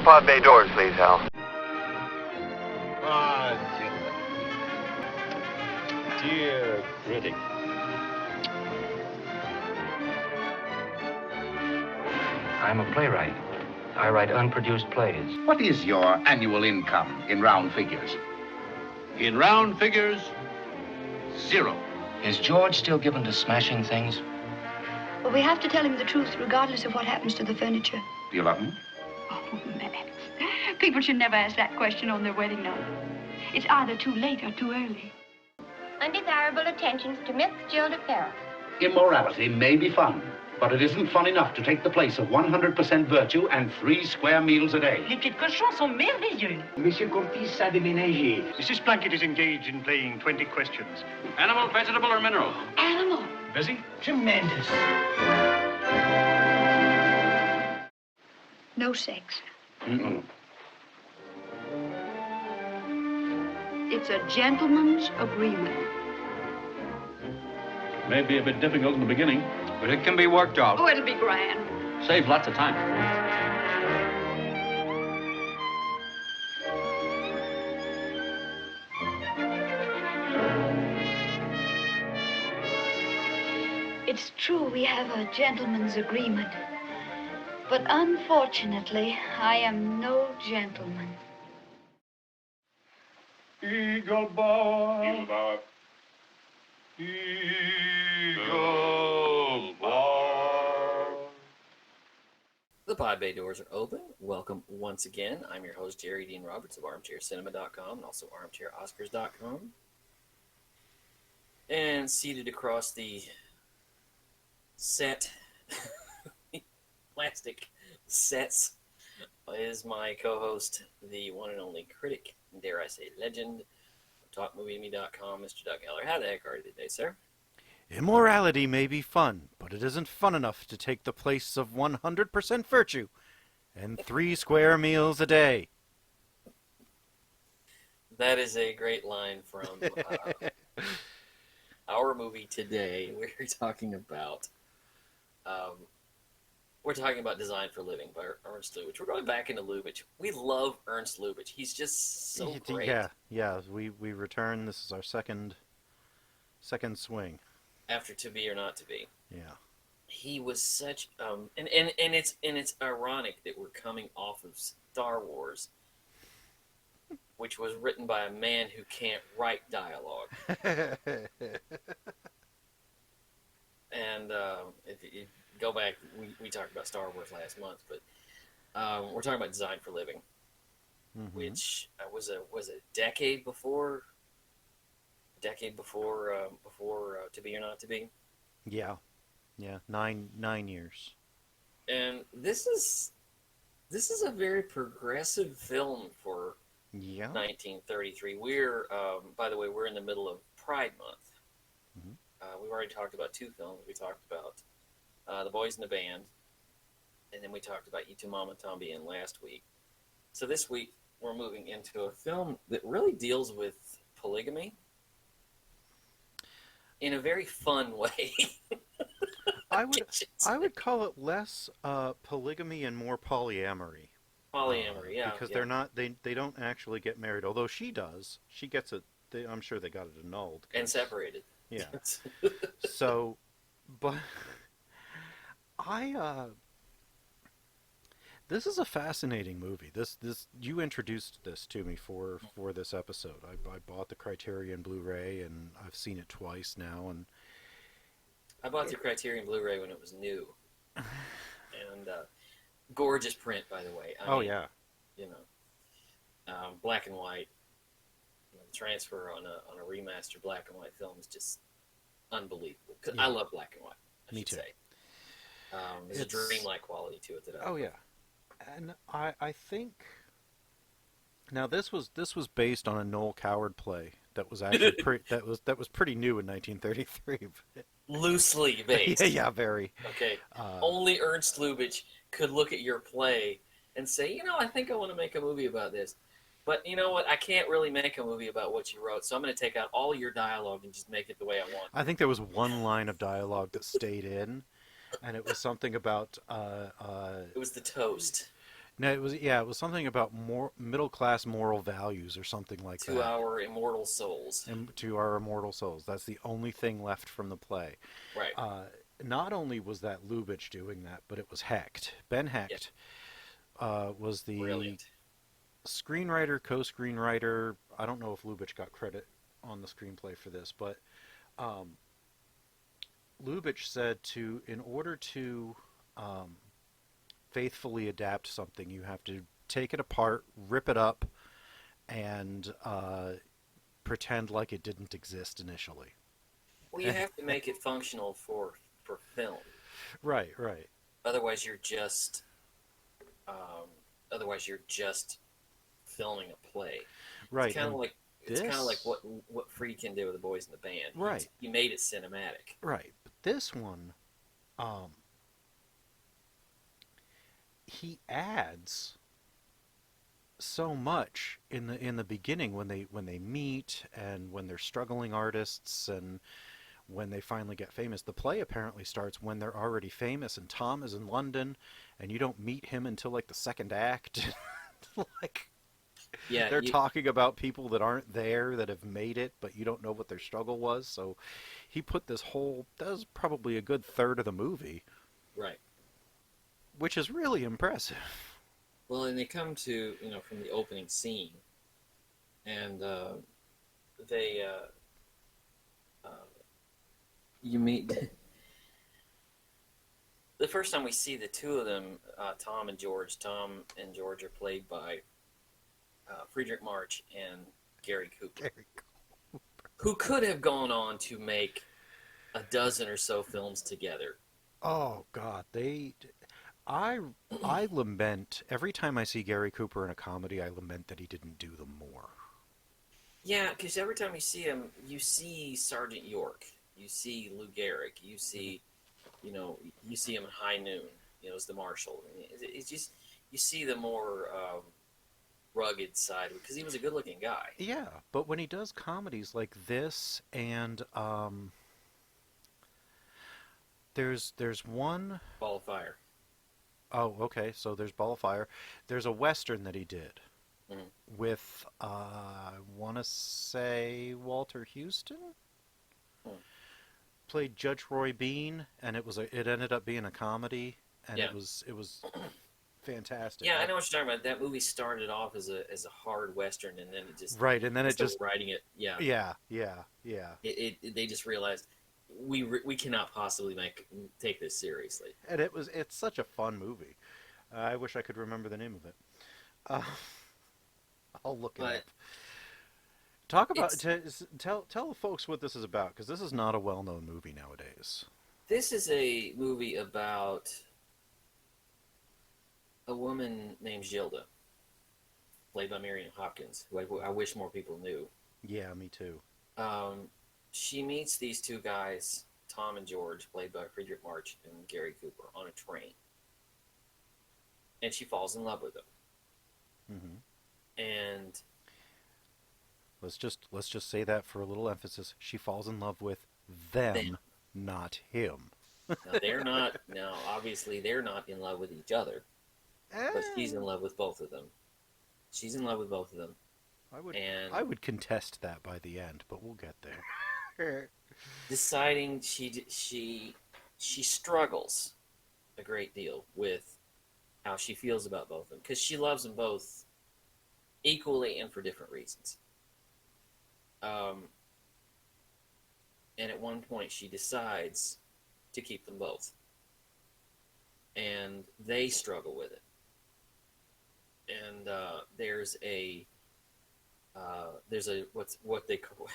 pod bay doors, please, Hal. Ah, dear critic. I'm a playwright. I write unproduced plays. What is your annual income in round figures? In round figures, 0. Is George still given to smashing things? Well, we have to tell him the truth, regardless of what happens to the furniture. Do you love him? Oh, Max. People should never ask that question on their wedding night. It's either too late or too early. Undesirable attentions to Miss Jill DeFerro. Immorality may be fun, but it isn't fun enough to take the place of 100% virtue and 3 square meals a day. Les pieds de cochon sont merveilleux. Monsieur Contis a déménagé. Mrs. Plunkett is engaged in playing 20 questions. Animal, vegetable, or mineral? Animal. Busy? Tremendous. No sex. Mm-mm. It's a gentleman's agreement. May be a bit difficult in the beginning. But it can be worked out. Oh, it'll be grand. Save lots of time. It's true we have a gentleman's agreement. But unfortunately, I am no gentleman. Eagle bar. Eagle bar. Eagle bar. The pod bay doors are open. Welcome once again. I'm your host, Jerry Dean Roberts of ArmchairCinema.com and also ArmchairOscars.com. And seated across the set, plastic sets, is my co-host, the one and only critic, dare I say legend, of TalkMovieMe.com, Mr. Doug Heller. How the heck are you today, sir? Immorality may be fun, but it isn't fun enough to take the place of 100% virtue and 3 square meals a day. That is a great line from our movie today. We're talking about Design for Living by Ernst Lubitsch. We're going back into Lubitsch. We love Ernst Lubitsch. He's just so great. Yeah. We return. This is our second swing. After To Be or Not to Be. Yeah. He was such and it's ironic that we're coming off of Star Wars, which was written by a man who can't write dialogue. And if you go back, we talked about Star Wars last month, but we're talking about Design for Living, which was a decade before To Be or Not to Be. Yeah, 9 years. And this is a very progressive film for 1933. We're by the way, we're in the middle of Pride Month. We've already talked about 2 films. We talked about The Boys in the Band, and then we talked about You Two Mama Tombian last week. So this week we're moving into a film that really deals with polygamy in a very fun way. I would call it less polygamy and more polyamory. Polyamory, yeah. Because they don't actually get married, although she does. She gets it. I'm sure they got it annulled and separated. Yeah. So, but this is a fascinating movie. This you introduced this to me for this episode. I bought the Criterion Blu-ray and I've seen it twice now. And I bought the Criterion Blu-ray when it was new, and gorgeous print, by the way. I mean, you know, black and white. The transfer on a remastered black and white film is just unbelievable. Cause I love black and white. Me too. Say. There's a dreamlike quality to it that I love. Yeah, and I think now this was based on a Noel Coward play that was actually that was pretty new in 1933. Loosely based. Yeah, very. Okay. Only Ernst Lubitsch could look at your play and say, I think I want to make a movie about this. But you know what? I can't really make a movie about what you wrote, so I'm going to take out all your dialogue and just make it the way I want. I think there was one line of dialogue that stayed in, and it was something about... it was the toast. No, it was something about more middle class moral values or something like To that. our immortal souls. And to our immortal souls. That's the only thing left from the play. Right. Not only was that Lubitsch doing that, but it was Hecht. Ben Hecht was the Brilliant. screenwriter, co-screenwriter. I don't know if Lubitsch got credit on the screenplay for this, but Lubitsch said in order to faithfully adapt something, you have to take it apart, rip it up, and pretend like it didn't exist initially. Well, you have to make it functional for film. Right, right. Otherwise, you're just filming a play. Right. It's kind of like what Friedkin did with the Boys in the Band. Right. He made it cinematic. Right. But this one, he adds so much in the beginning when they meet and when they're struggling artists and when they finally get famous. The play apparently starts when they're already famous and Tom is in London and you don't meet him until like the second act. Like they're talking about people that aren't there that have made it, but you don't know what their struggle was. So he put that was probably a good third of the movie. Right. Which is really impressive. Well, and they come to, from the opening scene, and you meet... The first time we see the two of them, Tom and George are played by Friedrich March and Gary Cooper. Who could have gone on to make a dozen or so films together. Oh, God. I lament, every time I see Gary Cooper in a comedy, I lament that he didn't do them more. Yeah, because every time you see him, you see Sergeant York, you see Lou Gehrig, you see him in High Noon, as the marshal. It's just, you see the more rugged side, because he was a good-looking guy. Yeah, but when he does comedies like this, and there's one... Ball of Fire. Oh, okay, so there's Ball of Fire. There's a Western that he did with, I want to say, Walter Houston? Played Judge Roy Bean, and it ended up being a comedy, and it was fantastic. Yeah, I know what you're talking about. That movie started off as a hard Western, and then it just... Right, and then it just... writing it, yeah. Yeah. They just realized... We cannot possibly take this seriously. And it's such a fun movie. I wish I could remember the name of it. I'll look it up. Talk about tell the folks what this is about, because this is not a well-known movie nowadays. This is a movie about a woman named Gilda, played by Marion Hopkins, who I wish more people knew. Yeah, me too. She meets these two guys, Tom and George, played by Friedrich March and Gary Cooper, on a train. And she falls in love with them. Mm-hmm. And let's just say that for a little emphasis. She falls in love with them. Not him. No, they're not. No, obviously they're not in love with each other. But she's in love with both of them. She's in love with both of them. I would contest that by the end, but we'll get there. Deciding she struggles a great deal with how she feels about both of them, because she loves them both equally and for different reasons. And at one point she decides to keep them both, and they struggle with it. And there's what they call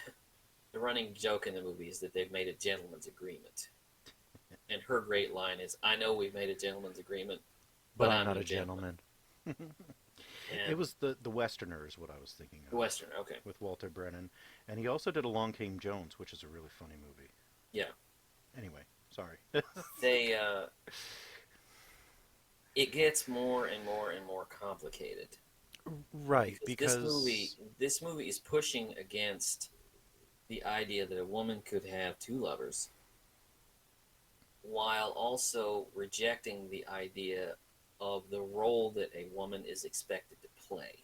the running joke in the movie is that they've made a gentleman's agreement. And her great line is, "I know we've made a gentleman's agreement, but I'm not a gentleman." It was the Westerner is what I was thinking of. The Westerner, okay. With Walter Brennan. And he also did Along Came Jones, which is a really funny movie. Yeah. Anyway, sorry. It gets more and more and more complicated. Right, because this movie is pushing against the idea that a woman could have two lovers, while also rejecting the idea of the role that a woman is expected to play.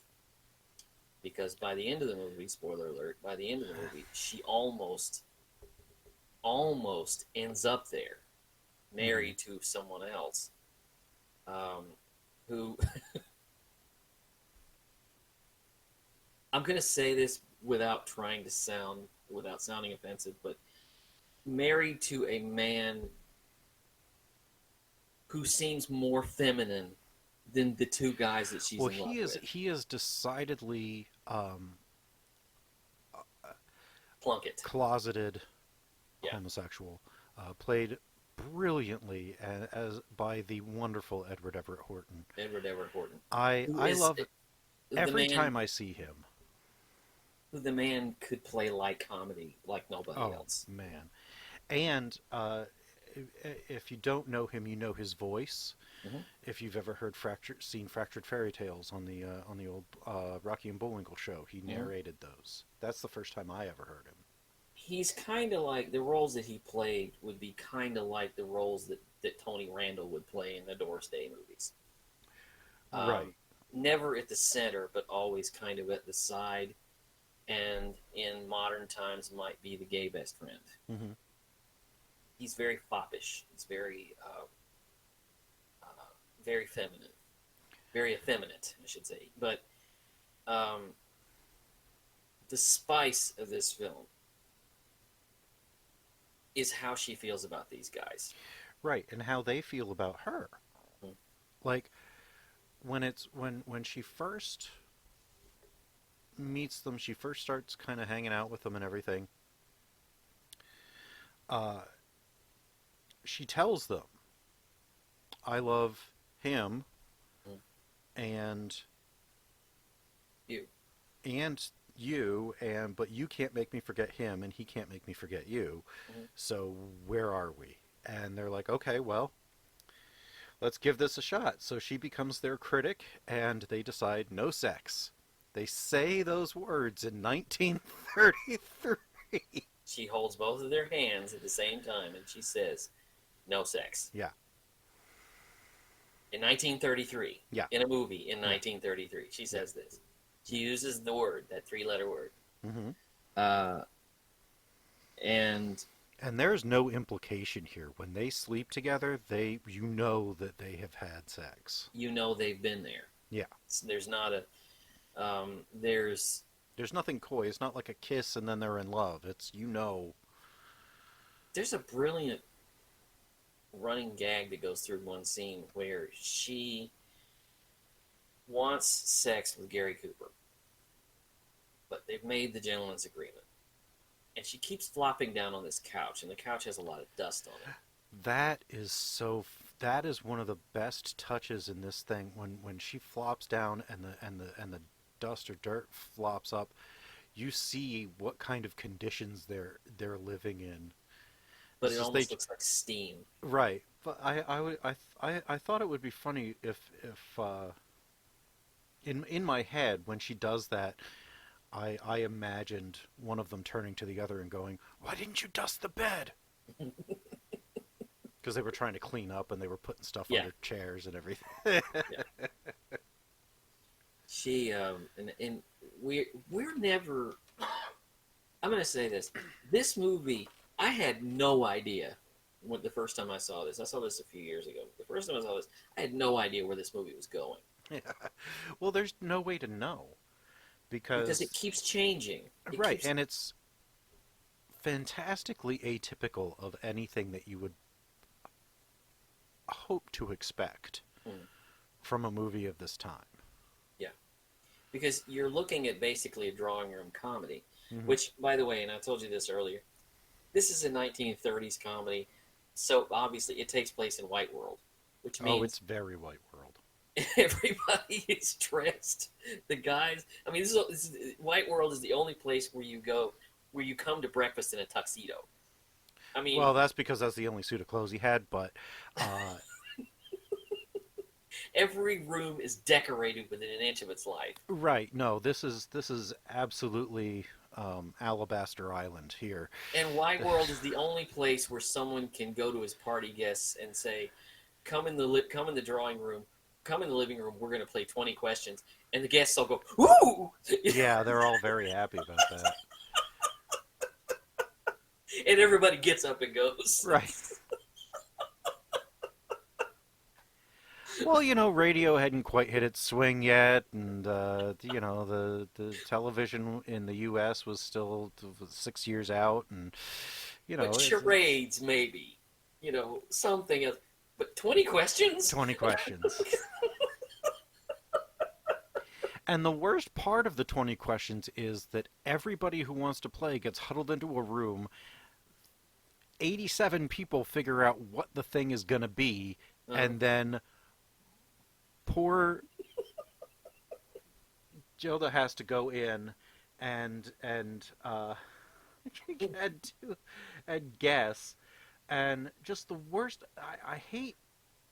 Because by the end of the movie, spoiler alert, by the end of the movie, she almost ends up there, married to someone else, who I'm going to say this without sounding offensive, but married to a man who seems more feminine than the two guys that she's in love with. He is decidedly Plunkett, closeted homosexual, played brilliantly as by the wonderful Edward Everett Horton. I love it every time I see him. The man could play light comedy like nobody else. Man. And if you don't know him, you know his voice. Mm-hmm. If you've ever seen Fractured Fairy Tales on the old Rocky and Bullwinkle show, he narrated those. That's the first time I ever heard him. He's kind of like, the roles that he played would be kind of like the roles that Tony Randall would play in the Doris Day movies. Right. Never at the center, but always kind of at the side. And in modern times might be the gay best friend. Mm-hmm. He's very foppish. He's very, very feminine. Very effeminate, I should say. But the spice of this film is how she feels about these guys. Right, and how they feel about her. Mm-hmm. Like, when she first meets them, she first starts kind of hanging out with them and everything. She tells them, I love him and you, but you can't make me forget him and he can't make me forget you. Mm-hmm. So where are we? And they're like, okay, well, let's give this a shot. So she becomes their critic and they decide no sex. They say those words in 1933. She holds both of their hands at the same time and she says, no sex. Yeah. In 1933. Yeah. In a movie in 1933. She says this. She uses the word, that three-letter word. Mm-hmm. And there's no implication here. When they sleep together, you know that they have had sex. You know they've been there. Yeah. There's not a... there's nothing coy. It's not like a kiss and then they're in love. It's, you know. There's a brilliant running gag that goes through one scene where she wants sex with Gary Cooper, but they've made the gentleman's agreement, and she keeps flopping down on this couch, and the couch has a lot of dust on it. That is one of the best touches in this thing, when she flops down and the dust or dirt flops up. You see what kind of conditions they're living in. But it almost looks like steam. Right. But I thought it would be funny if in my head when she does that, I imagined one of them turning to the other and going, "Why didn't you dust the bed?" Because they were trying to clean up and they were putting stuff under chairs and everything. She and we're never. I'm going to say this. This movie, I had no idea when the first time I saw this. I saw this a few years ago. The first time I saw this, I had no idea where this movie was going. Yeah. Well, there's no way to know because it keeps changing. And it's fantastically atypical of anything that you would hope to expect from a movie of this time. Yeah, because you're looking at basically a drawing room comedy, which, by the way, and I told you this earlier, this is a 1930s comedy, so obviously it takes place in White World, which means... Oh, it's very White World. Everybody is dressed. The guys... I mean, White World is the only place where you come to breakfast in a tuxedo. I mean... Well, that's because that's the only suit of clothes he had, but... Every room is decorated within an inch of its life. Right. No, this is absolutely Alabaster Island here. And White World is the only place where someone can go to his party guests and say, "Come in the drawing room. come in the living room. We're going to play 20 questions, and the guests all go, "Woo!" Yeah, they're all very happy about that. And everybody gets up and goes. Right. Well, radio hadn't quite hit its swing yet, and the television in the U.S. was still 6 years out, and But charades, maybe, something else. But 20 questions? 20 questions. And the worst part of the 20 questions is that everybody who wants to play gets huddled into a room. 87 people figure out what the thing is going to be, and then poor Gilda has to go in and guess. And just the worst, I hate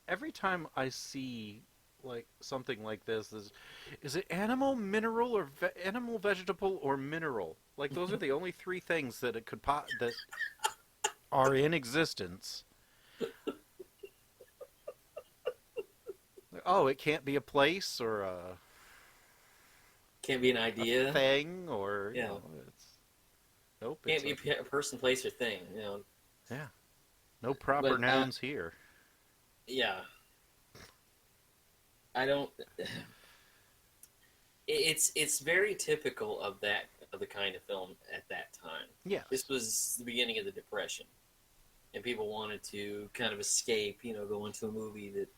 every time I see like something like this. Is it animal, mineral, or animal, vegetable, or mineral? Like those are the only three things that it could that are in existence. Oh, it can't be a place or a can't be an idea, a thing, or it's nope. Can't be a person, place, or thing. Yeah, no proper nouns here. Yeah, I don't. It's very typical of the kind of film at that time. Yeah, this was the beginning of the Depression, and people wanted to kind of escape. Go into a movie that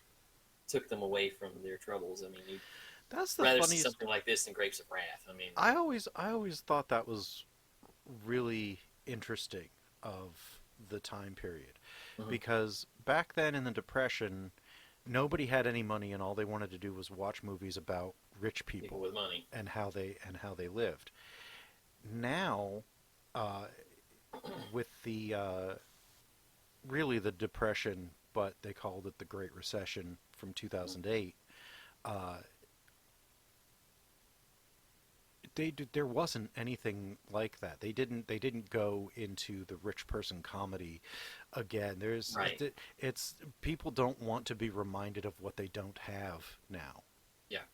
took them away from their troubles. I mean, that's the rather funniest... see something like this than Grapes of Wrath. I mean, I always thought that was really interesting of the time period, because back then in the Depression, nobody had any money, and all they wanted to do was watch movies about rich people with money and how they lived. Now, with the really the Depression, but they called it the Great Recession from 2008. There wasn't anything like that. They didn't go into the rich person comedy again. It's people don't want to be reminded of what they don't have now. Yeah.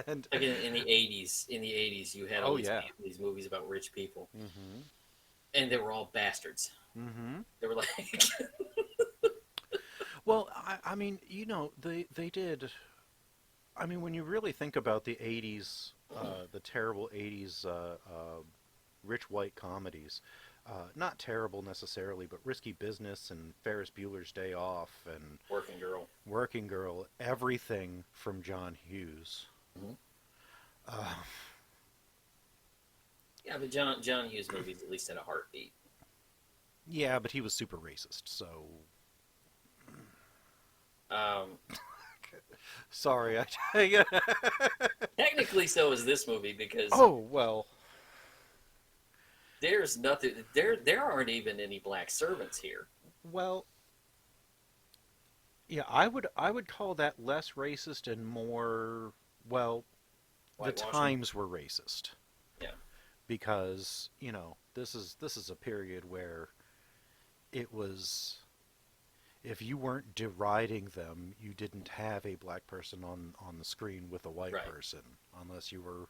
And like in the 80s, you had all these movies about rich people, and they were all bastards. They were like, well, I mean, they did. I mean, when you really think about the 80s, the terrible 80s rich white comedies, not terrible necessarily, but Risky Business and Ferris Bueller's Day Off and Working Girl, everything from John Hughes. Yeah, but John Hughes movies at least had a heartbeat. Yeah, but he was super racist, so... Sorry, Technically, so is this movie, because... Oh, well... There's nothing... There aren't even any black servants here. Well... Yeah, I would call that less racist and more... Well, the times were racist. Yeah. Because, this is a period where it was... If you weren't deriding them, you didn't have a black person on the screen with a white person, unless you were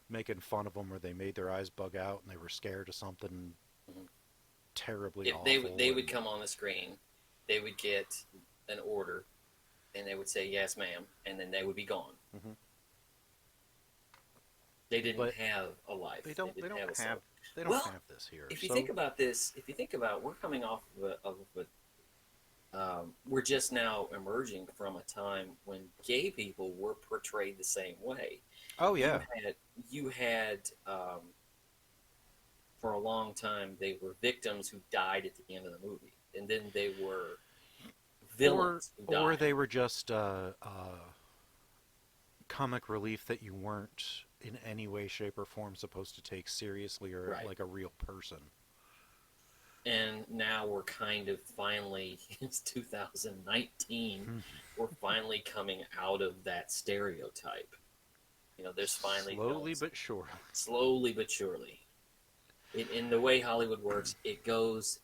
making fun of them or they made their eyes bug out and they were scared of something terribly awful. They would come on the screen, they would get an order, and they would say, "Yes, ma'am," and then they would be gone. They didn't have a life. They don't have this here. If you think about this, we're coming off of we're just now emerging from a time when gay people were portrayed the same way. Oh yeah. You had for a long time they were victims who died at the end of the movie, and then they were villains who died. Or they were just comic relief that you weren't in any way, shape, or form supposed to take seriously, or like a real person. And now we're kind of finally, it's 2019, we're finally coming out of that stereotype. There's finally... Slowly but surely. Slowly but surely. In the way Hollywood works, it goes...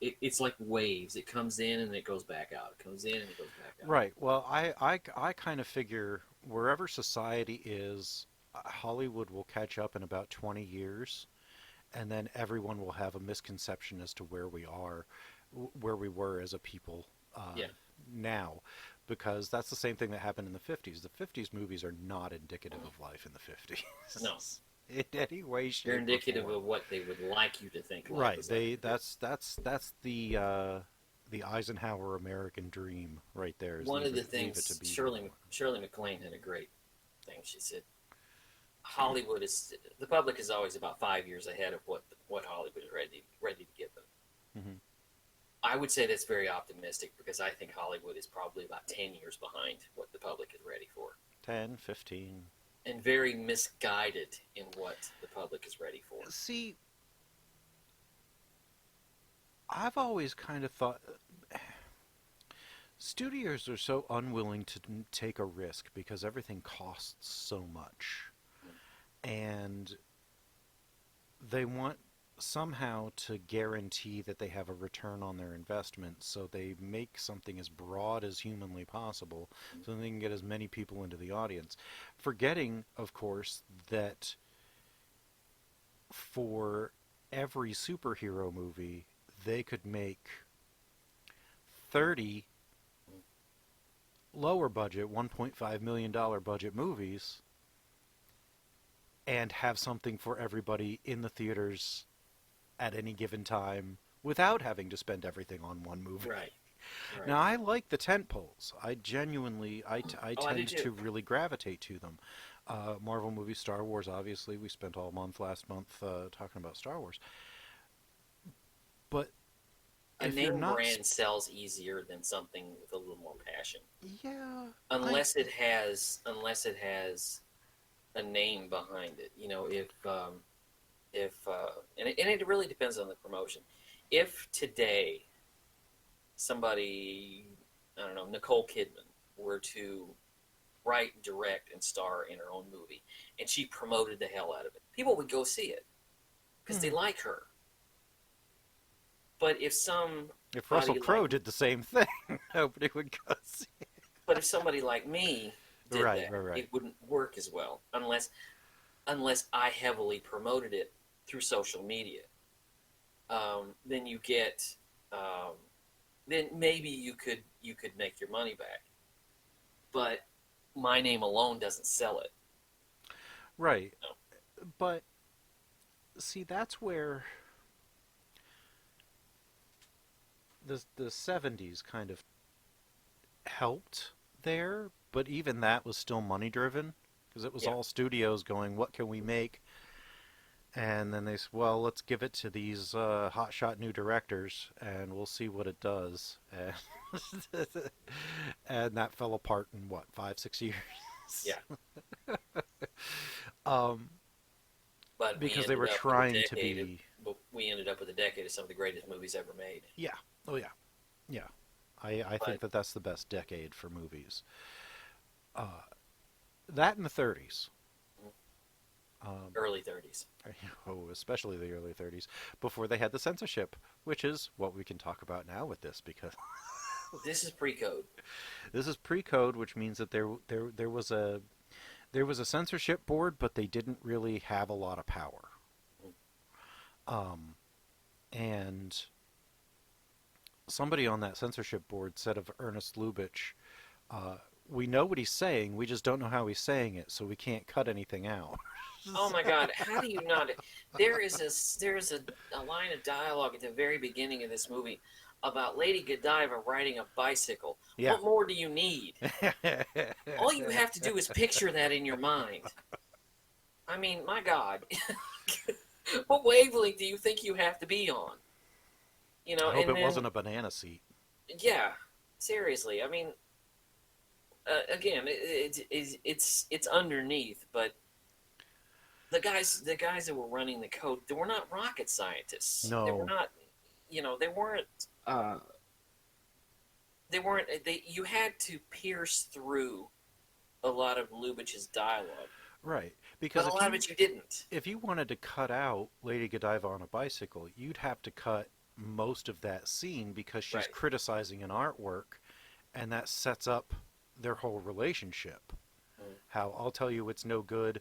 it's like waves. It comes in and it goes back out. It comes in and it goes back out. Right. Well, I kind of figure wherever society is, Hollywood will catch up in about 20 years, and then everyone will have a misconception as to where we are, where we were as a people Yeah. now, because that's the same thing that happened in the 50s. The 50s movies are not indicative of life in the 50s. No. In any way, shape, They're or indicative form. of what they would like you to think. Life Right. is like. That's the Eisenhower American dream right there. Is One of leave the it- leave it things to Shirley MacLaine had a great thing. She said, "Hollywood is the public is always about 5 years ahead of what Hollywood is ready to give them." Mhm. I would say that's very optimistic because I think Hollywood is probably about 10 years behind what the public is ready for, 10, 15. and very misguided in what the public is ready for. See, I've always kind of thought studios are so unwilling to take a risk because everything costs so much. And they want somehow to guarantee that they have a return on their investment, so they make something as broad as humanly possible so they can get as many people into the audience. Forgetting, of course, that for every superhero movie, they could make 30 lower budget, $1.5 million budget movies and have something for everybody in the theaters at any given time without having to spend everything on one movie. Right. Now, I like the tent poles. I genuinely, I I do tend too. to really gravitate to them. Marvel movies, Star Wars, obviously. We spent all month last month talking about Star Wars. But A if you're name not, brand sells easier than something with a little more passion, yeah, unless it has a name behind it. You know, if and it really depends on the promotion. If today somebody, I don't know, Nicole Kidman were to write, direct, and star in her own movie, and she promoted the hell out of it, people would go see it because they like her. But if Russell Crowe did the same thing, nobody would go see it. But if somebody like me did Right. it wouldn't work as well unless I heavily promoted it through social media. Then you get, then maybe you could make your money back. But my name alone doesn't sell it. Right. No. But see, that's where the 70s kind of helped there, but even that was still money driven because it was all studios going, what can we make? And then they said, well, let's give it to these hotshot new directors and we'll see what it does. And, and that fell apart in what, 5-6 years? Yeah. But because they were trying to be. We ended up with a decade of some of the greatest movies ever made. Yeah. Oh yeah. Yeah. I think that's the best decade for movies. That in the 30s. Early 30s. Oh, especially the early 30s, before they had the censorship, which is what we can talk about now with this, because this is pre-code. This is pre-code, which means that there was a censorship board, but they didn't really have a lot of power. And somebody on that censorship board said of Ernst Lubitsch, we know what he's saying, we just don't know how he's saying it, so we can't cut anything out. Oh my God! How do you not? There is a line of dialogue at the very beginning of this movie about Lady Godiva riding a bicycle. Yeah. What more do you need? All you have to do is picture that in your mind. I mean, my God, what wavelength do you think you have to be on? You know, I hope it wasn't a banana seat. Yeah, seriously. I mean, again, it's underneath, but. The guys that were running the code, they were not rocket scientists. No. They were not, they weren't. You had to pierce through a lot of Lubitsch's dialogue. Right, because but a lot of it you didn't. If you wanted to cut out Lady Godiva on a bicycle, you'd have to cut most of that scene because she's Right. criticizing an artwork, and that sets up their whole relationship. How I'll tell you it's no good,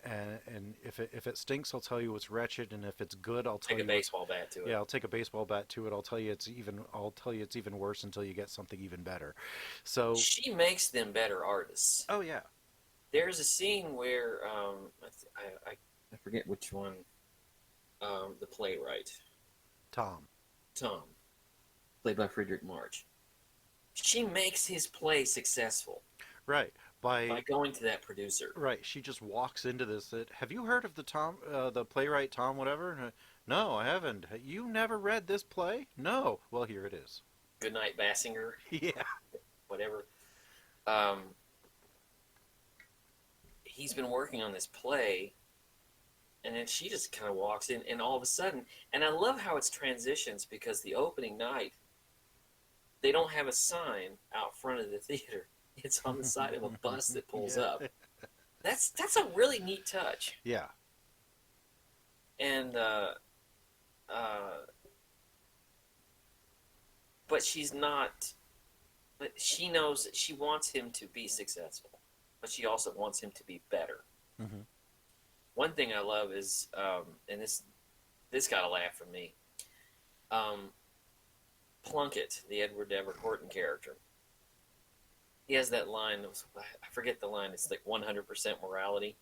and if it stinks, I'll tell you it's wretched, and if it's good, I'll tell Take a you baseball bat to it. yeah, I'll take a baseball bat to it. I'll tell you it's even worse until you get something even better. So She makes them better artists. oh yeah, There's a scene where I forget which one. The playwright Tom. played by Frederick March. She makes his play successful Right. by going to that producer. Right. She just walks into this. Have you heard of the playwright Tom whatever? No, I haven't. You never read this play? No. Well, here it is. Goodnight Bassinger, Yeah. whatever. He's been working on this play, and then she just kind of walks in, and all of a sudden, and I love how it's transitions because the opening night, they don't have a sign out front of the theater. It's on the side of a bus that pulls Yeah. up. That's a really neat touch. Yeah. And but she's not. But she knows that she wants him to be successful, but she also wants him to be better. Mm-hmm. One thing I love is, and this got a laugh from me. Plunkett, the Edward Everett Horton character, he has that line. I forget the line. It's like 100% morality.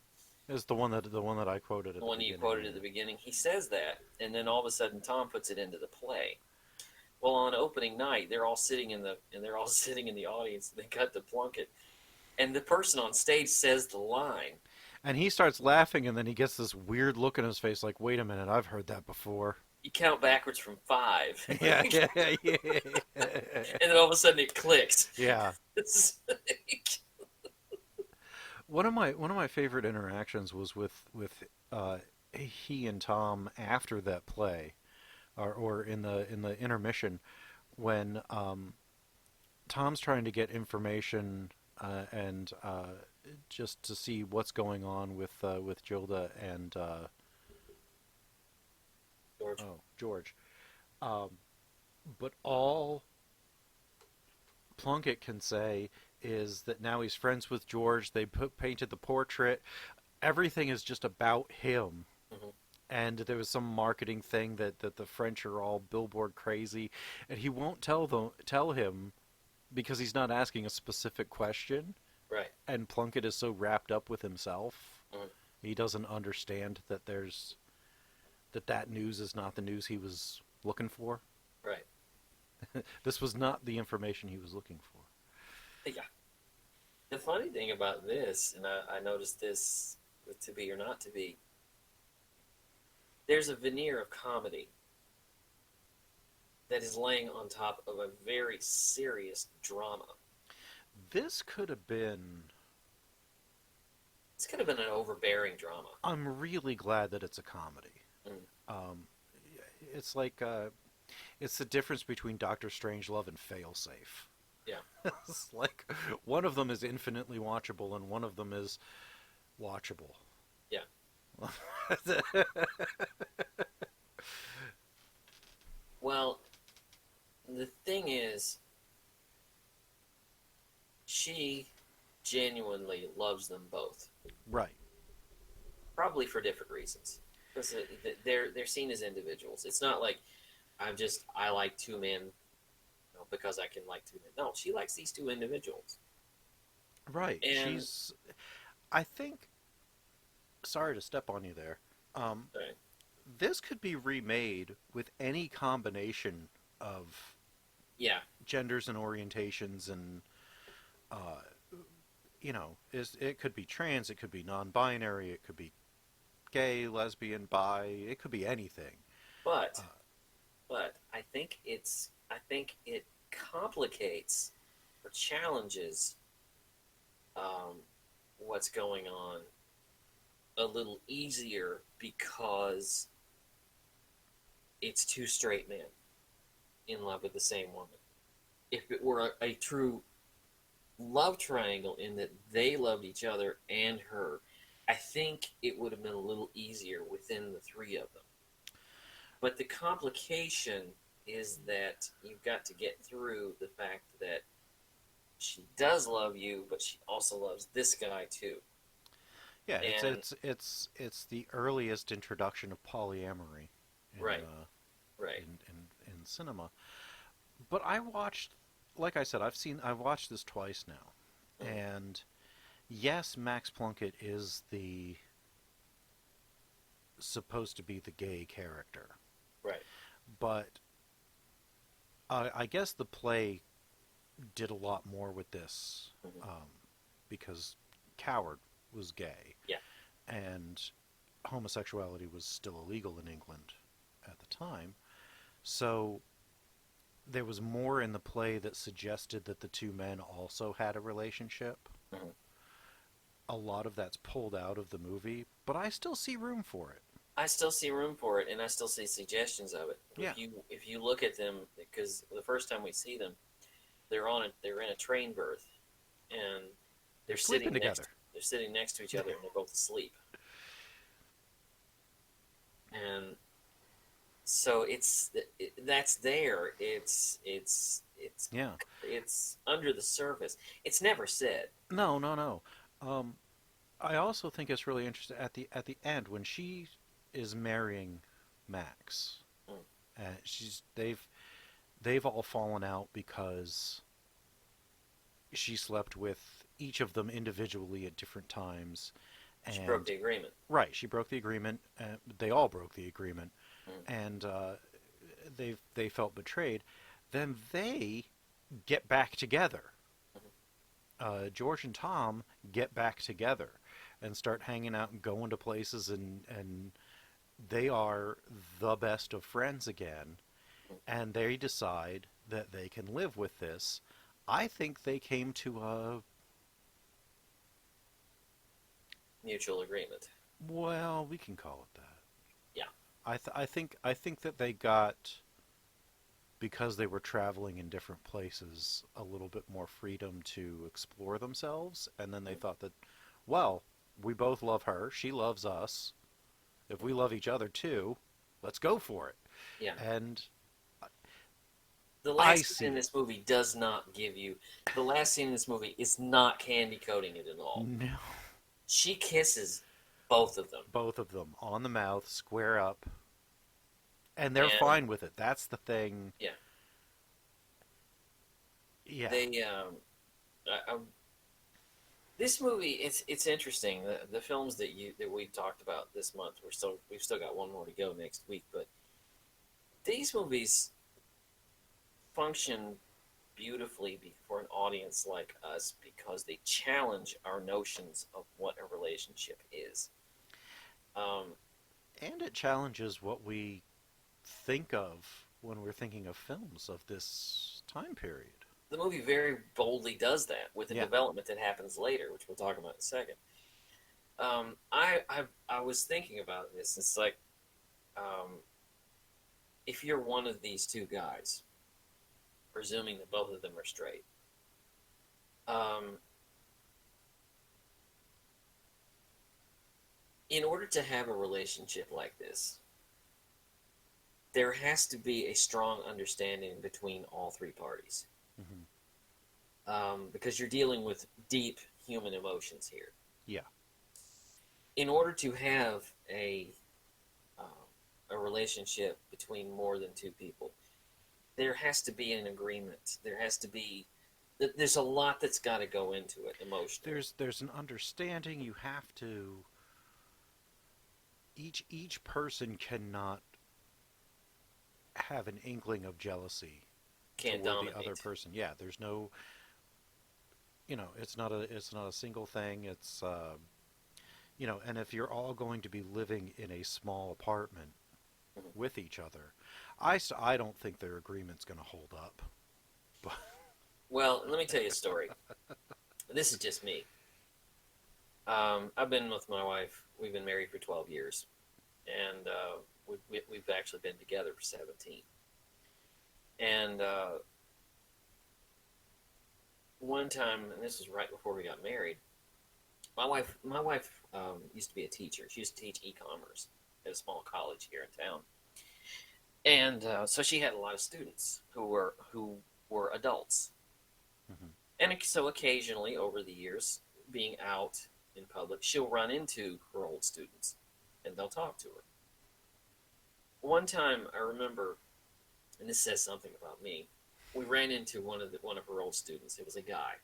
It's the one that I quoted. The one you quoted at the beginning. He says that, and then all of a sudden Tom puts it into the play. Well, on opening night, they're all sitting in the audience. They cut to Plunkett, and the person on stage says the line. And he starts laughing, and then he gets this weird look in his face, like, "Wait a minute, I've heard that before." You count backwards from 5. Yeah. And then all of a sudden it clicks. Yeah. One of my favorite interactions was with he and Tom after that play, or in the intermission, when Tom's trying to get information and just to see what's going on with Gilda and George. But all Plunkett can say is that now he's friends with George. They painted the portrait. Everything is just about him. Mm-hmm. And there was some marketing thing that the French are all billboard crazy, and he won't tell him because he's not asking a specific question. Right. And Plunkett is so wrapped up with himself, Mm-hmm. he doesn't understand that that news is not the news he was looking for. Right. This was not the information he was looking for. Yeah. The funny thing about this, and I noticed this with To Be or Not to Be, there's a veneer of comedy that is laying on top of a very serious drama. This could have been... This could have been an overbearing drama. I'm really glad that it's a comedy. It's like... it's the difference between Doctor Strangelove and Failsafe. Yeah. It's like one of them is infinitely watchable and one of them is watchable. Yeah. Well, the thing is, she genuinely loves them both. Right. Probably for different reasons. Because they're seen as individuals. It's not like I like two men because I can like two men. No, she likes these two individuals. Right. And I think, sorry to step on you there. right. This could be remade with any combination of genders and orientations, and it could be trans, it could be non-binary, it could be gay, lesbian, bi, it could be anything. But I think it complicates or challenges what's going on a little easier because it's two straight men in love with the same woman. If it were a true love triangle in that they loved each other and her, I think it would have been a little easier within the three of them. But the complication is that you've got to get through the fact that she does love you, but she also loves this guy too. Yeah, And it's the earliest introduction of polyamory in right, right. in cinema. But I watched, like I said, I've watched this twice now, Mm. and yes, Max Plunkett is the supposed to be the gay character, Right. but I guess the play did a lot more with this Mhm. because Coward was gay, Yeah. and homosexuality was still illegal in England at the time. So there was more in the play that suggested that the two men also had a relationship. Mhm. A lot of that's pulled out of the movie, but I still see room for it. I still see room for it, and I still see suggestions of it. Yeah. If you look at them, because the first time we see them, they're in a train berth, and they're Sleeping sitting together. they're sitting next to each other, and they're both asleep. And so that's there. Yeah. It's under the surface. It's never said. No, no, no. Um, I also think it's really interesting at the end when she is marrying Max. Mm. She's they've all fallen out because she slept with each of them individually at different times. And She broke the agreement. right, she broke the agreement. They all broke the agreement, Mm. and they felt betrayed. Then they get back together. George and Tom get back together and start hanging out and going to places, and they are the best of friends again. And they decide that they can live with this. I think they came to a, Mutual agreement. well, we can call it that. Yeah. I think that they got, because they were traveling in different places, a little bit more freedom to explore themselves, and then they thought that, well, we both love her, she loves us. If we love each other too, let's go for it. Yeah. And The I last see scene in it. this movie does not give you. The last scene in this movie is not candy coating it at all. no, She kisses both of them. both of them on the mouth, square up, and they're And- fine with it. That's the thing. Yeah. Yeah. They this movie it's interesting. The films that we've talked about this month, we've still got one more to go next week, but these movies function beautifully for an audience like us because they challenge our notions of what a relationship is. And it challenges what we think of when we're thinking of films of this time period. The movie very boldly does that with the Yeah. development that happens later, which we'll talk about in a second. I was thinking about this. It's like, if you're one of these two guys, presuming that both of them are straight, in order to have a relationship like this, there has to be a strong understanding between all three parties. Because you're dealing with deep human emotions here. Yeah. In order to have a relationship between more than two people, there has to be an agreement. There has to be. There's a lot that's got to go into it emotionally. There's an understanding. You have to. Each person cannot have an inkling of jealousy Can't toward dominate. the other person. Yeah, there's no. It's not a single thing. It's and if you're all going to be living in a small apartment with each other, I don't think their agreement's going to hold up. But Well, let me tell you a story. This is just me. I've been with my wife. We've been married for 12 years, and we've actually been together for 17. And one time, and this was right before we got married, my wife used to be a teacher. She used to teach e-commerce at a small college here in town. And so she had a lot of students who were adults. Mm-hmm. And so occasionally over the years, being out in public, she'll run into her old students and they'll talk to her. One time I remember, and this says something about me, we ran into one of her old students. It was a guy.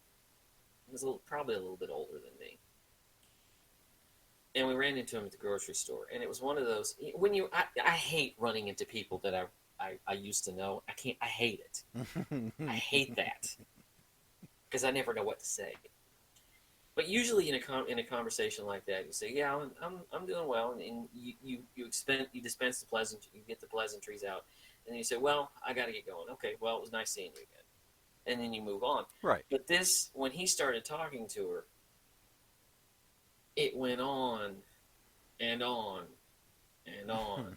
He was probably a little bit older than me. And we ran into him at the grocery store. And it was one of those, I hate running into people that I used to know. I hate it. I hate that. Because I never know what to say. But usually in a conversation like that, you say, "Yeah, I'm doing well," and you dispense you get the pleasantries out, and then you say, "Well, I got to get going." Okay, well, it was nice seeing you again, and then you move on. Right. But when he started talking to her, it went on and on and on,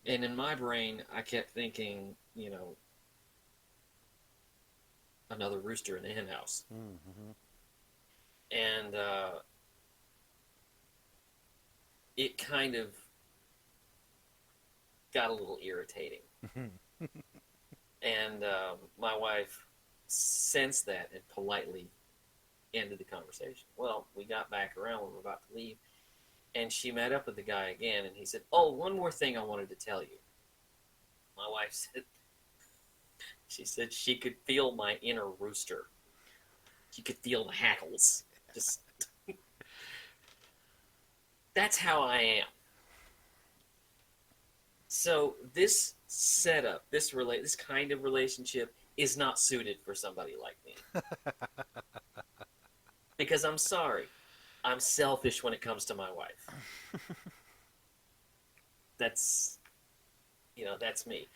and in my brain, I kept thinking, another rooster in the hen house. Mm-hmm. And it kind of got a little irritating. And my wife sensed that and politely ended the conversation. Well, we got back around, we were about to leave, and she met up with the guy again, and he said, "Oh, one more thing I wanted to tell you." My wife said, she could feel my inner rooster. She could feel the hackles. Just that's how I am. So this setup, this kind of relationship is not suited for somebody like me. Because I'm sorry, I'm selfish when it comes to my wife. That's me.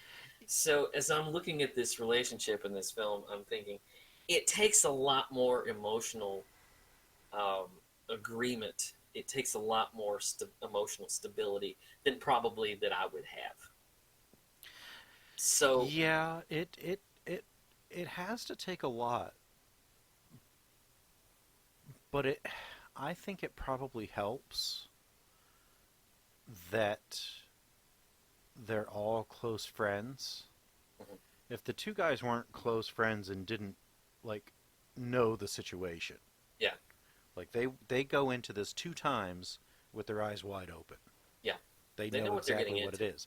So as I'm looking at this relationship in this film, I'm thinking it takes a lot more emotional agreement. It takes a lot more emotional stability than probably that I would have. So yeah, it has to take a lot, but I think it probably helps that they're all close friends. Mm-hmm. If the two guys weren't close friends and didn't know the situation, yeah, they go into this 2 times with their eyes wide open. Yeah, they know exactly what it is.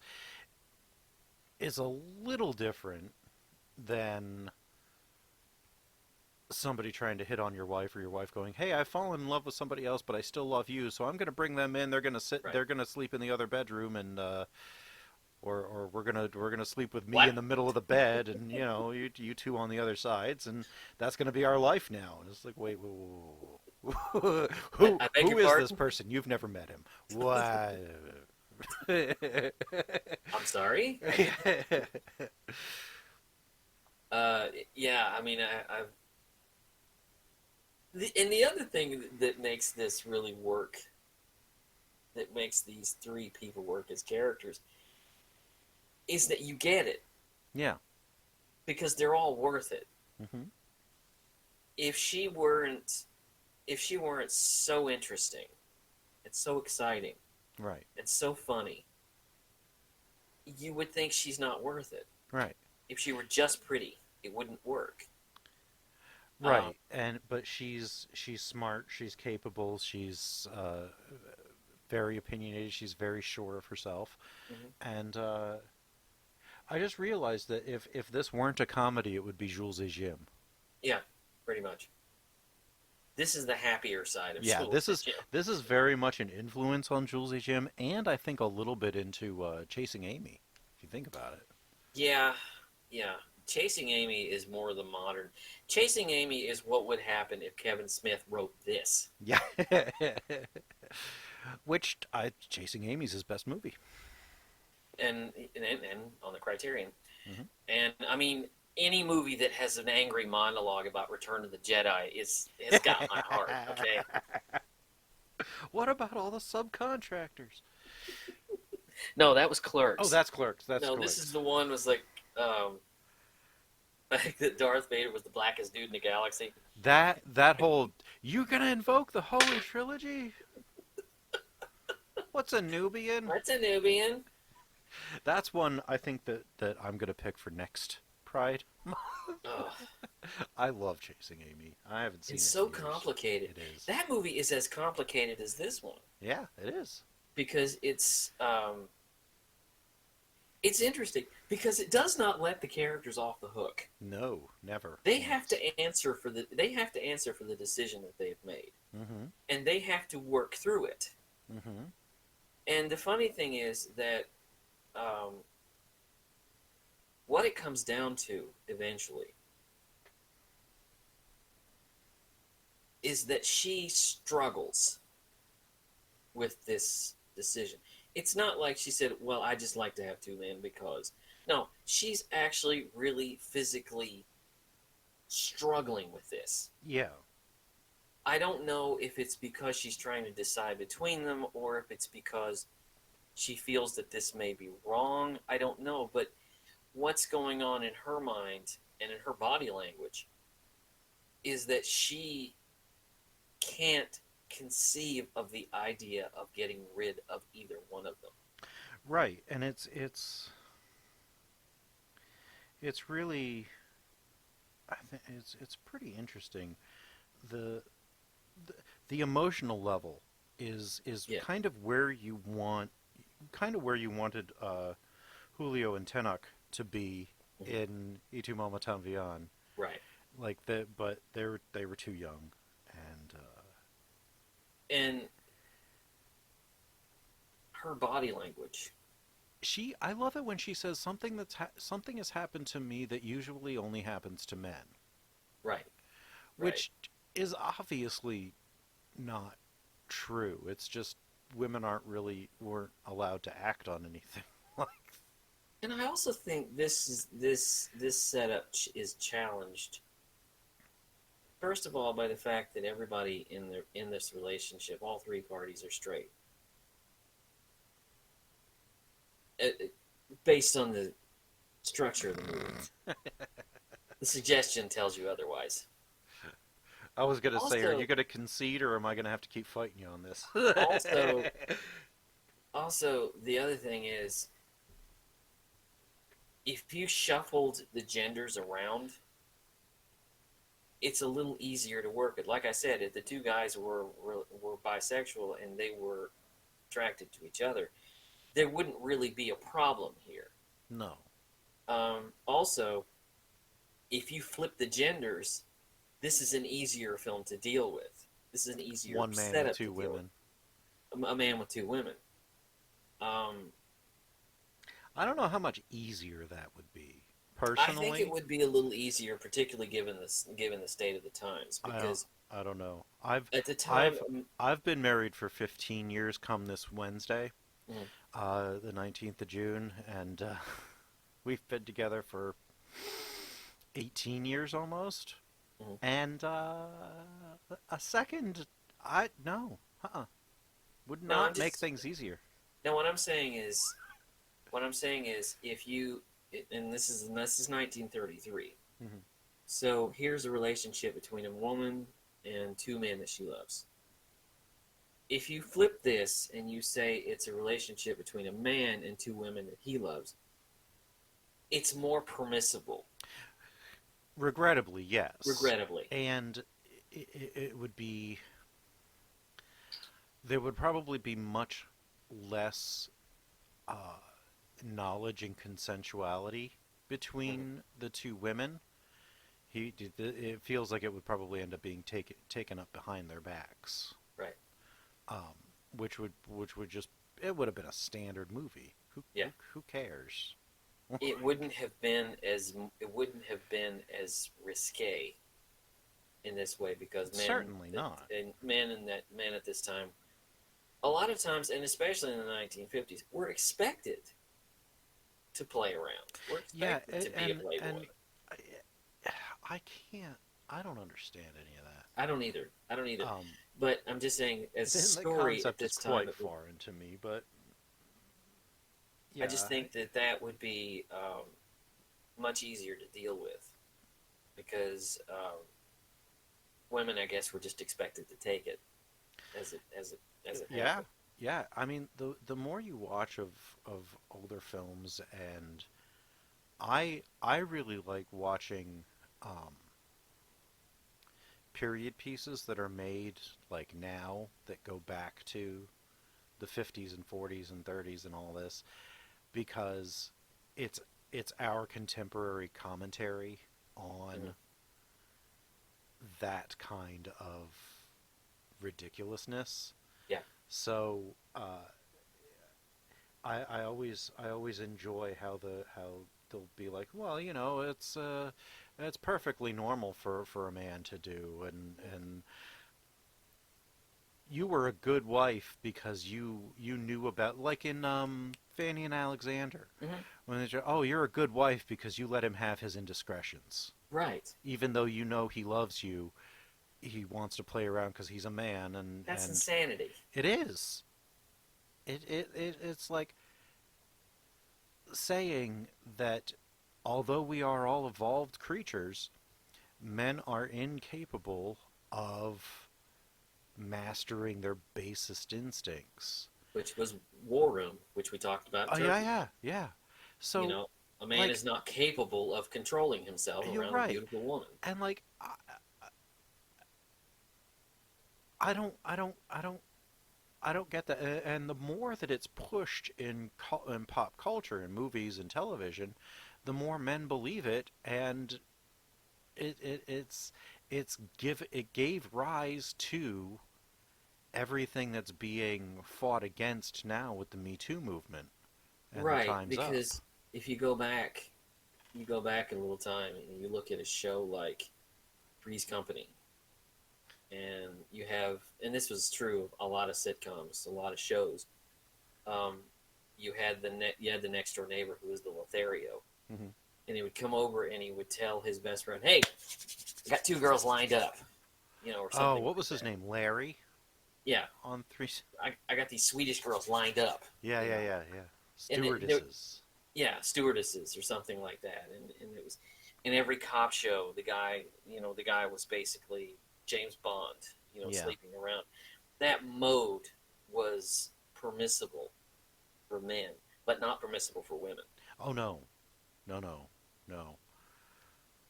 It's a little different than somebody trying to hit on your wife, or your wife going, "Hey, I've fallen in love with somebody else, but I still love you, so I'm going to bring them in. They're going to sit. Right. They're going to sleep in the other bedroom, and or we're gonna sleep with me in the middle of the bed, and you two on the other sides, and that's going to be our life now." And it's like, wait, who is this person? You've never met him. What? I'm sorry. Yeah, I mean, and the other thing that makes this really work, that makes these 3 people work as characters, is that you get it. Yeah. Because they're all worth it. Mm-hmm. If she weren't so interesting, and so exciting, right, and so funny, you would think she's not worth it. Right. If she were just pretty, it wouldn't work. Right. But she's smart, she's capable, she's very opinionated, she's very sure of herself. Mm-hmm. And I just realized that if this weren't a comedy, it would be Jules et Jim. Yeah, pretty much. This is the happier side of Jules et Jim. This is very much an influence on Jules et Jim, and I think a little bit into Chasing Amy, if you think about it. Yeah. Chasing Amy is more the modern. Chasing Amy is what would happen if Kevin Smith wrote this. Yeah. Chasing Amy is his best movie. And on the Criterion. Mm-hmm. And I mean, any movie that has an angry monologue about Return of the Jedi has got my heart. Okay. What about all the subcontractors? No, that was Clerks. Oh, that's Clerks. Clerks. This is the one was like that Darth Vader was the blackest dude in the galaxy. That whole, "You gonna invoke the Holy Trilogy? What's a Nubian?" What's a Nubian? That's one I think that I'm gonna pick for next Pride. Ugh, I love Chasing Amy. I haven't seen it's it so in years. complicated. It is. That movie is as complicated as this one Yeah, it is. because it's interesting because it does not let the characters off the hook. No, never. They have to answer for the decision that they've made, Mm-hmm. and they have to work through it. Mm-hmm. And the funny thing is that what it comes down to eventually is that she struggles with this decision. It's not like she said, well, I just like to have two men because. No, she's actually really physically struggling with this. Yeah. I don't know if it's because she's trying to decide between them or if it's because she feels that this may be wrong. I don't know, but what's going on in her mind and in her body language is that she can't conceive of the idea of getting rid of either one of them. Right, and it's really, I think it's pretty interesting. The the emotional level is Yeah. kind of where you wanted Julio and Tenoch to be in Y Tu Mama También. Right. Like but they were too young, and And her body language. I love it when she says something has happened to me that usually only happens to men, Right. which is obviously not true. It's just women weren't allowed to act on anything like. And I also think this setup is challenged. First of all, by the fact that everybody in this relationship, all three parties are straight. Based on the structure of the movie, the suggestion tells you otherwise. I was gonna say, are Also- you gonna concede, or am I gonna have to keep fighting you on this? Also, the other thing is, if you shuffled the genders around, it's a little easier to work it. Like I said, if the two guys were bisexual and they were attracted to each other, there wouldn't really be a problem here. No. Also, if you flip the genders, this is an easier film to deal with. This is an easier One man setup with two to deal women. with. A man with two women. I don't know how much easier that would be. I Personally, think it would be a little easier, particularly given the state of the times, because I don't know. I've at the time, I've been married for 15 years. Come this Wednesday, the 19th of June, and we've been together for 18 years almost. And a second, would not make things easier. Now, what I'm saying is, if you, and this is 1933. So here's a relationship between a woman and two men that she loves. If you flip this and you say it's a relationship between a man and two women that he loves, it's more permissible. Regrettably, yes. Regrettably. And it would be, there would probably be much less knowledge and consensuality between the two women. It feels like it would probably end up being taken up behind their backs. Right. Which would just, it would have been a standard movie. Who cares? It wouldn't have been as risque in this way because men Certainly not. And men at this time, a lot of times, and especially in the 1950s, were expected to play around. We're expected to be a playboy. And I don't understand any of that. I don't either. But I'm just saying, as a story at this time, quite foreign to me. But yeah, I just think that would be much easier to deal with because women, I guess, were just expected to take it as it yeah, happened. Yeah, I mean the more you watch of older films, and I really like watching um, period pieces that are made like now that go back to the 50s and 40s and 30s and all this, because it's it's our contemporary commentary on that kind of ridiculousness. Yeah. So I always enjoy how they'll be like, well, it's perfectly normal for a man to do, and you were a good wife because you knew about, like in Fanny and Alexander, when they say, oh, you're a good wife because you let him have his indiscretions, Right. even though you know he loves you, he wants to play around because he's a man, That's and insanity. it is. It's like saying that although we are all evolved creatures, men are incapable of mastering their basest instincts. Which was War Room, which we talked about. Oh, yeah. So, You know, a man like, is not capable of controlling himself you're around a right. beautiful woman. And like, I don't get that. And the more that it's pushed in pop culture, in movies and television, the more men believe it, and it gave rise to everything that's being fought against now with the Me Too movement and the Right, Time's Up. because if you go back a little time and you look at a show like Three's Company, and you have, and this was true of a lot of sitcoms, a lot of shows. Um, you had the next door neighbor who was the Lothario, Mhm. and he would come over and he would tell his best friend, "Hey, I got two girls lined up," or Oh, something what like was his that. name? Larry Yeah, on three. I got these Swedish girls lined up. Yeah, you yeah, know. yeah, yeah. And Stewardesses. yeah, stewardesses or something like that. And it was in every cop show, the guy was basically James Bond, Yeah. sleeping around. That mode was permissible for men, but not permissible for women. Oh no, no.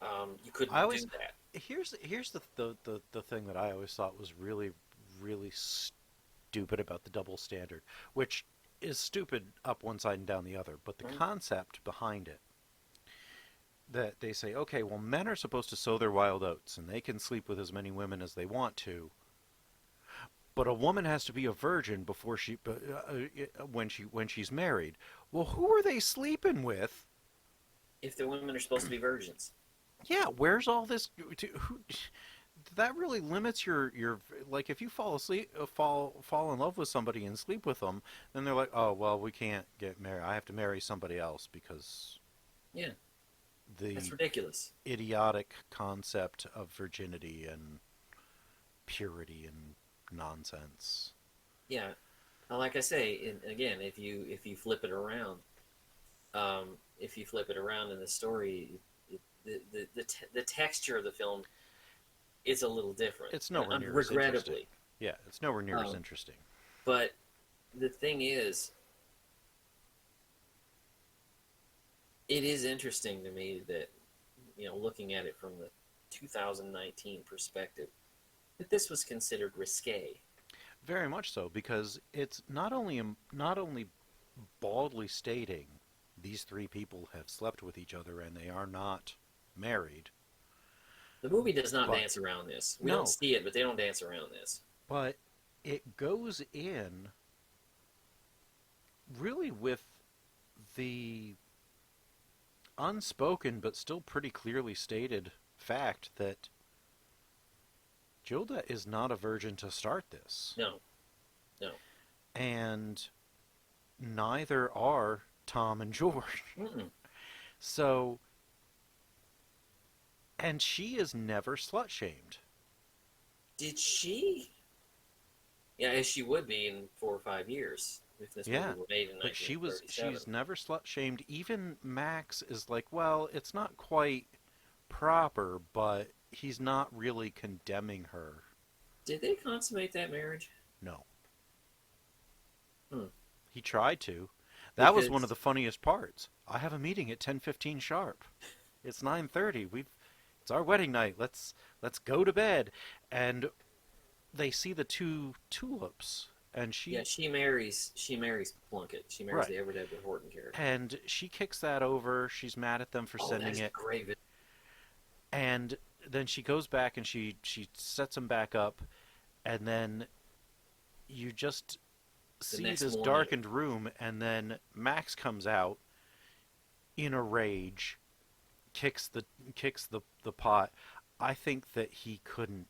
You I couldn't do always that. here's the thing that I always thought was really really stupid about the double standard, which is stupid up one side and down the other, but the concept behind it, that they say, okay, well, men are supposed to sow their wild oats and they can sleep with as many women as they want to, but a woman has to be a virgin before when she's married. Well, who are they sleeping with? If the women are supposed to be virgins. Yeah, where's all this? That really limits your like, if you fall in love with somebody and sleep with them, then they're like, oh well, we can't get married. I have to marry somebody else because Yeah, that's the ridiculous. idiotic concept of virginity and purity and nonsense. Yeah, like I say, again, if you flip it around, in the story, the texture of the film is a little different. It's nowhere near as interesting. Regrettably. Yeah, it's nowhere near as interesting. But the thing is, it is interesting to me that, looking at it from the 2019 perspective, that this was considered risque. Very much so, because it's not only baldly stating these three people have slept with each other and they are not married. The movie does not dance around this. We don't see it, but they don't dance around this. But it goes in really with the unspoken but still pretty clearly stated fact that Gilda is not a virgin to start this. No. And neither are Tom and George. Mm-mm. So, and she is never slut-shamed. Did she? Yeah, as she would be in 4 or 5 years if this movie were made in 1937. But she's never slut-shamed. Even Max is like, well, it's not quite proper, but he's not really condemning her. Did they consummate that marriage? No. He tried to. That was one of Because the funniest parts. I have a meeting at 10:15 sharp. It's 9:30. It's our wedding night. Let's go to bed. And they see the two tulips, and yeah, she marries Plunkett. She marries right, the Everett Edward Horton character. and she kicks that over. She's mad at them for Oh, sending that's a it, great video. and then she goes back and she sets them back up, and then you just The see next this morning, darkened room, and then Max comes out in a rage, kicks the pot. I think that he couldn't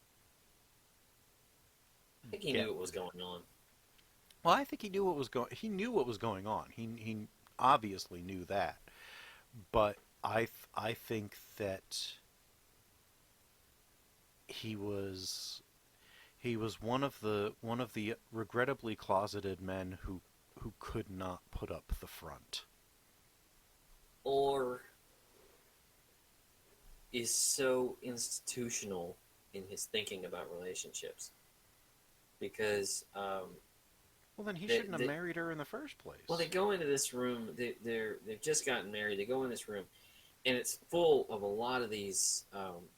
I think he get. knew what was going on. Well, I think he knew what was going. He knew what was going on. He obviously knew that. But I think that he was one of the regrettably closeted men who could not put up the front. Or is so institutional in his thinking about relationships. Because Well, then he they, shouldn't have they, married her in the first place. well, they go into this room. They've just gotten married. They go in this room, and it's full of a lot of these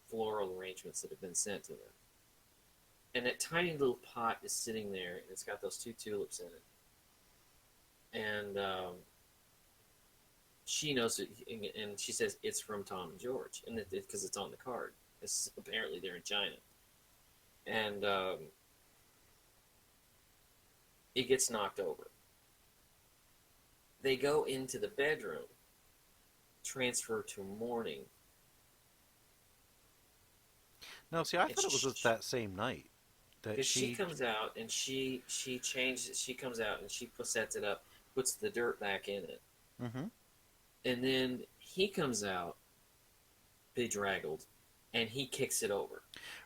floral arrangements that have been sent to them. And that tiny little pot is sitting there, and it's got those two tulips in it. And she knows it, and she says it's from Tom and George, and because it's on the card. Apparently they're in China, and it gets knocked over. They go into the bedroom, transfer to mourning. No, see, I And thought it was just that same night that because she comes out and she changes. She comes out and she sets it up, puts the dirt back in it, Mm-hmm. and then he comes out, bedraggled, and he kicks it over.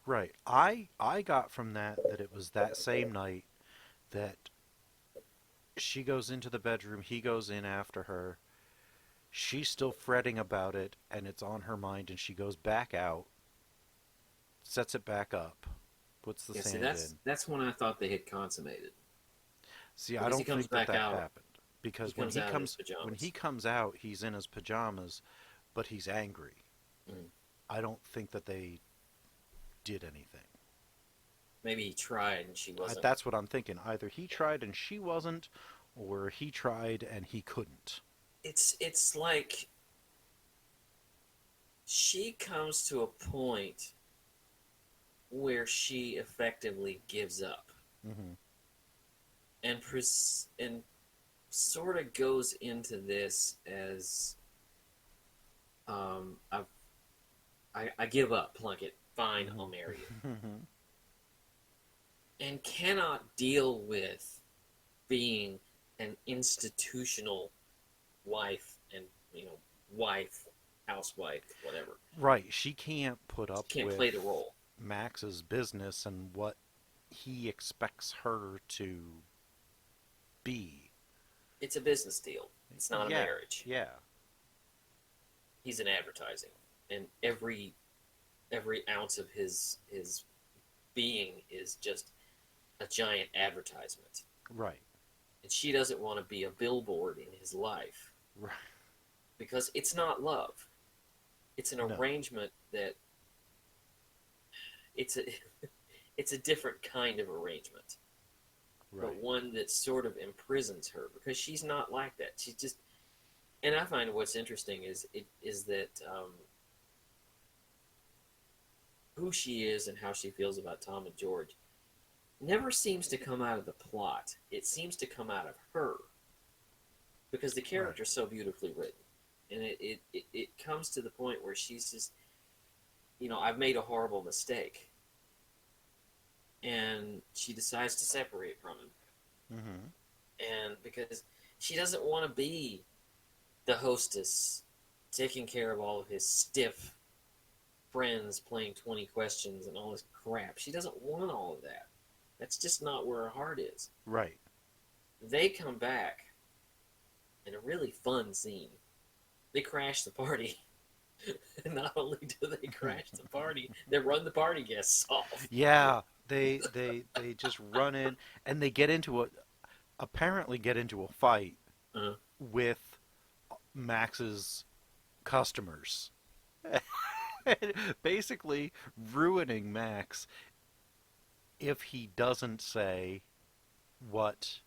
Right. I got from that it was that same night that she goes into the bedroom, he goes in after her. She's still fretting about it, and it's on her mind, and she goes back out, sets it back up, puts the Yeah, see, sand in. that's when I thought they had consummated. See, I Because he don't comes think that back out. happened because He comes out in his pajamas. when he comes out, he's in his pajamas, but he's angry. Mm. I don't think that they did anything. Maybe he tried and she wasn't. That's what I'm thinking. Either he tried and she wasn't, or he tried and he couldn't. It's like she comes to a point where she effectively gives up Mm-hmm. and sort of goes into this as I give up, Plunkett. Fine, I'll marry you. Mm-hmm. And cannot deal with being an institutional wife and wife, housewife, whatever. Right. She can't put up Can't with play the role. Max's business and what he expects her to be. It's a business deal. It's not a marriage. Yeah. He's in advertising, and every ounce of his being is just a giant advertisement. Right. And she doesn't want to be a billboard in his life. Right. Because it's not love. It's an arrangement that it's a different kind of arrangement. Right. But one that sort of imprisons her because she's not like that. She's just, and I find what's interesting is that who she is and how she feels about Tom and George never seems to come out of the plot. It seems to come out of her because the character's so beautifully written, and it comes to the point where she's just, I've made a horrible mistake. And she decides to separate from him. Mm-hmm. And because she doesn't want to be the hostess taking care of all of his stiff friends playing 20 questions and all this crap. She doesn't want all of that. That's just not where her heart is. Right. They come back in a really fun scene. They crash the party. Not only do they crash the party, they run the party guests off. Yeah. They just run in and they get into apparently get into a fight Uh, with Max's customers. Basically ruining Max if he doesn't say what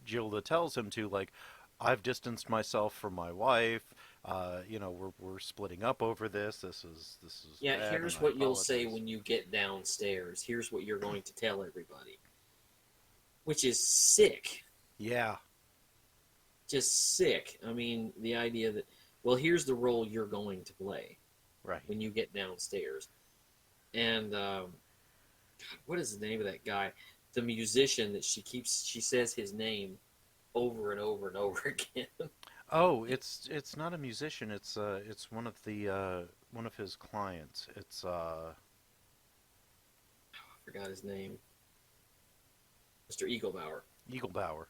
Gilda tells him to, like, I've distanced myself from my wife. We're splitting up over this. This is yeah, bad, here's and I what you'll say apologize. when you get downstairs. Here's what you're going to tell everybody, which is sick. Yeah, Just sick. I mean, the idea that, well, here's the role you're going to play right. when you get downstairs. And God, what is the name of that guy? The musician that she says his name over and over and over again. Oh, it's not a musician. It's one of his clients. It's I forgot his name. Mr. Eaglebauer. Eaglebauer.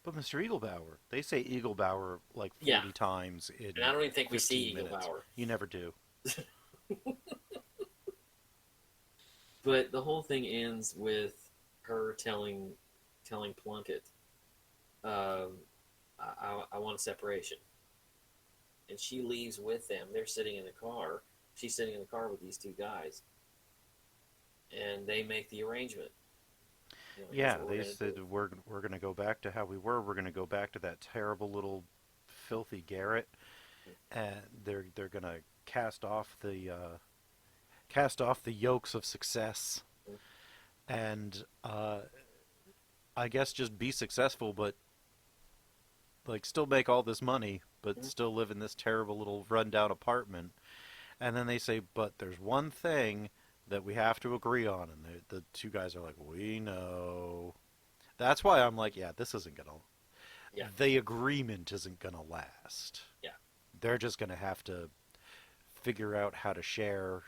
But Mr. Eaglebauer, they say Eaglebauer like 40 Yeah. times in And I don't even think we 15 see minutes. Eaglebauer. You never do. But the whole thing ends with her telling Plunkett, I want a separation. And she leaves with them. They're sitting in the car. She's sitting in the car with these two guys. And they make the arrangement. Yeah, they said we're going to go back to how we were. We're going to go back to that terrible little filthy garret, and they're going to cast off the yokes of success, and I guess just be successful, but like still make all this money, but still live in this terrible little rundown apartment. And then they say, but there's one thing that we have to agree on, and the two guys are like, we know. That's why I'm like, yeah, this isn't gonna. Yeah. The agreement isn't gonna last. Yeah. They're just gonna have to figure out how to share.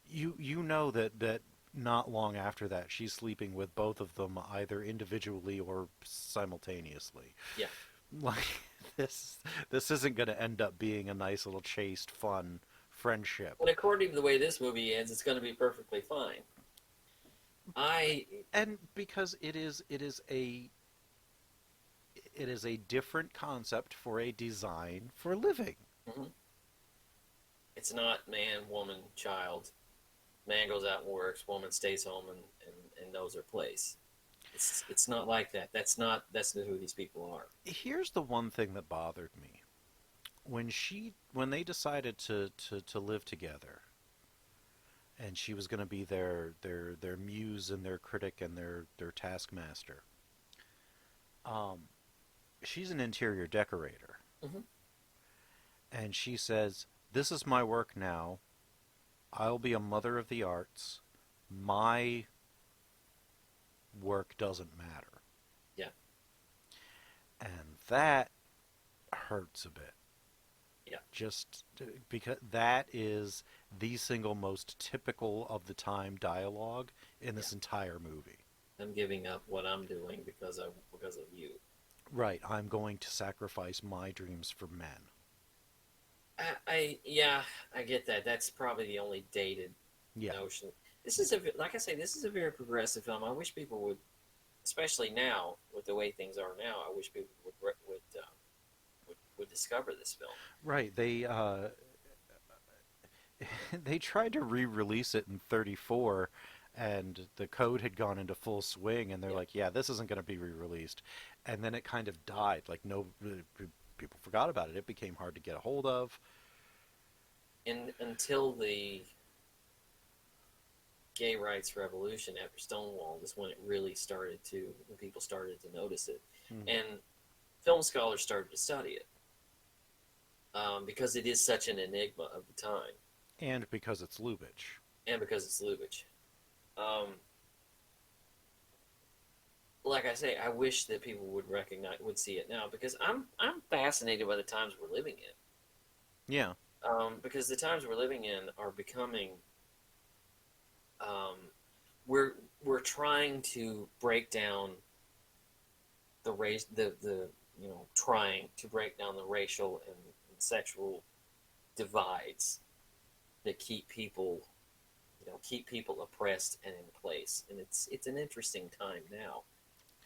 You know that not long after that, she's sleeping with both of them either individually or simultaneously. Yeah. Like this isn't gonna end up being a nice little chaste, fun friendship. And according to the way this movie ends, it's going to be perfectly fine. And because it is a different concept for a design for living. Mm-hmm. It's not man, woman, child. Man goes out and works, woman stays home and knows her place. It's not like that. That's not who these people are. Here's the one thing that bothered me. When they decided to live together, and she was going to be their muse and their critic and their taskmaster. She's an interior decorator, and she says, "This is my work now. I'll be a mother of the arts. My work doesn't matter." Yeah, and that hurts a bit. Yeah. Just because that is the single most typical of the time dialogue in this entire movie. I'm giving up what I'm doing because of you. Right. I'm going to sacrifice my dreams for men. I get that. That's probably the only dated notion. This is like I say, this is a very progressive film. I wish people would, especially now with the way things are now. I wish people would discover this film. Right. They they tried to re-release it in '34, and the code had gone into full swing, and they're like, "Yeah, this isn't going to be re-released," and then it kind of died. Like people forgot about it. It became hard to get a hold of. And until the gay rights revolution after Stonewall is when it really when people started to notice it, and film scholars started to study it. Because it is such an enigma of the time. And because it's Lubitsch. Like I say, I wish that people would see it now, because I'm fascinated by the times we're living in. Yeah. Because the times we're living in are becoming, we're trying to break down the race, trying to break down the racial and sexual divides that keep people oppressed and in place. And it's an interesting time now.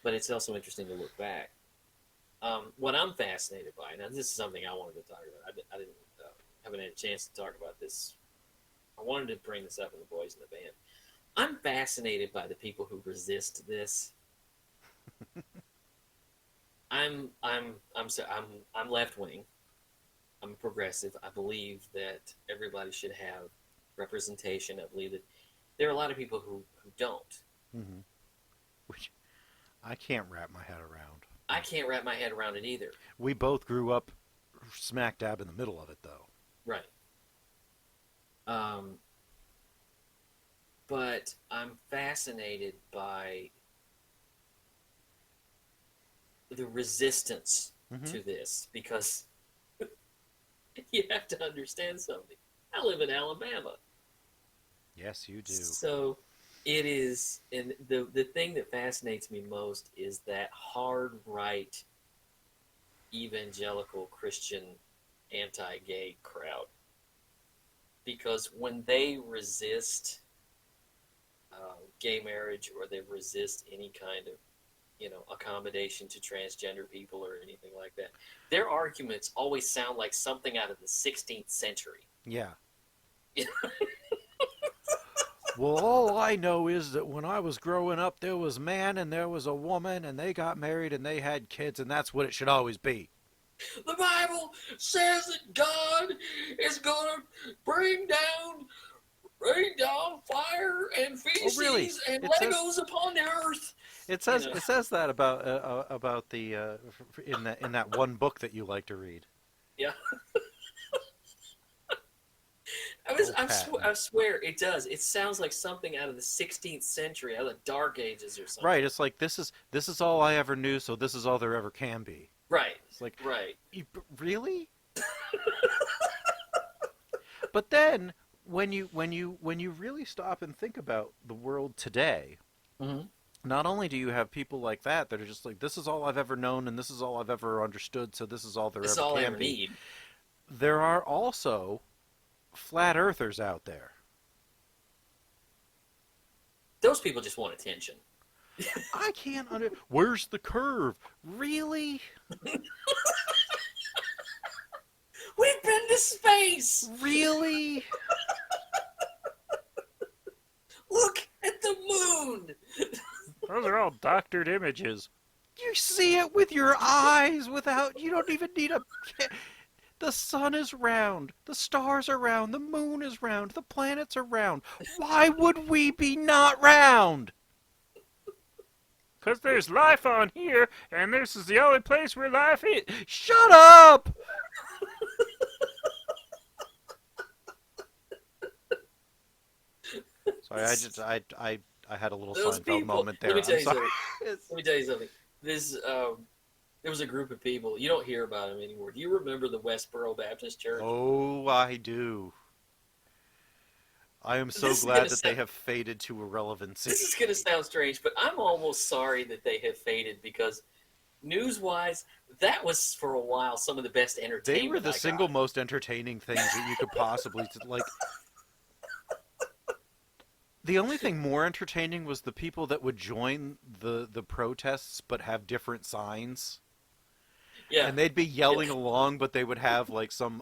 but it's also interesting to look back. What I'm fascinated by, now this is something I wanted to talk about. I didn't haven't had a chance to talk about this. I wanted to bring this up in the boys in the band. I'm fascinated by the people who resist this. I'm left wing. I'm progressive. I believe that everybody should have representation. I believe that there are a lot of people who don't. Mm-hmm. Which I can't wrap my head around. I can't wrap my head around it either. We both grew up smack dab in the middle of it, though. Right. But I'm fascinated by the resistance to this, because you have to understand something. I live in Alabama. Yes, you do. So it is, and the thing that fascinates me most is that hard right evangelical Christian anti-gay crowd. Because when they resist gay marriage, or they resist any kind of, accommodation to transgender people or anything like that, their arguments always sound like something out of the 16th century. Yeah. Well, all I know is that when I was growing up, there was a man and there was a woman, and they got married and they had kids, and that's what it should always be. The Bible says that God is going to bring down fire and feces and Legos upon the earth. It says that about the in that one book that you like to read. Yeah. I swear it does. It sounds like something out of the 16th century, out of the Dark Ages or something. Right. It's like this is all I ever knew, so this is all there ever can be. Right. It's like, right. Really? But then when you really stop and think about the world today, not only do you have people like that are just like, this is all I've ever known and this is all I've ever understood, so this is all there ever can be. Need. There are also flat earthers out there. Those people just want attention. I can't Where's the curve? Really? We've been to space. Really? Look at the moon. Those are all doctored images. You see it with your eyes you don't even need the sun is round, the stars are round, the moon is round, the planets are round. Why would we be not round? Because there's life on here, and this is the only place where life is. Shut up! Sorry, I had a little Seinfeld moment there. Let me tell you something. This there was a group of people. You don't hear about them anymore. Do you remember the Westboro Baptist Church? Oh, I do. I am so glad that they have faded to irrelevancy. This is going to sound strange, but I'm almost sorry that they have faded, because news-wise, that was for a while some of the best entertainment. They were the single most entertaining things that you could possibly like. The only thing more entertaining was the people that would join the protests but have different signs. Yeah. And they'd be yelling along, but they would have like some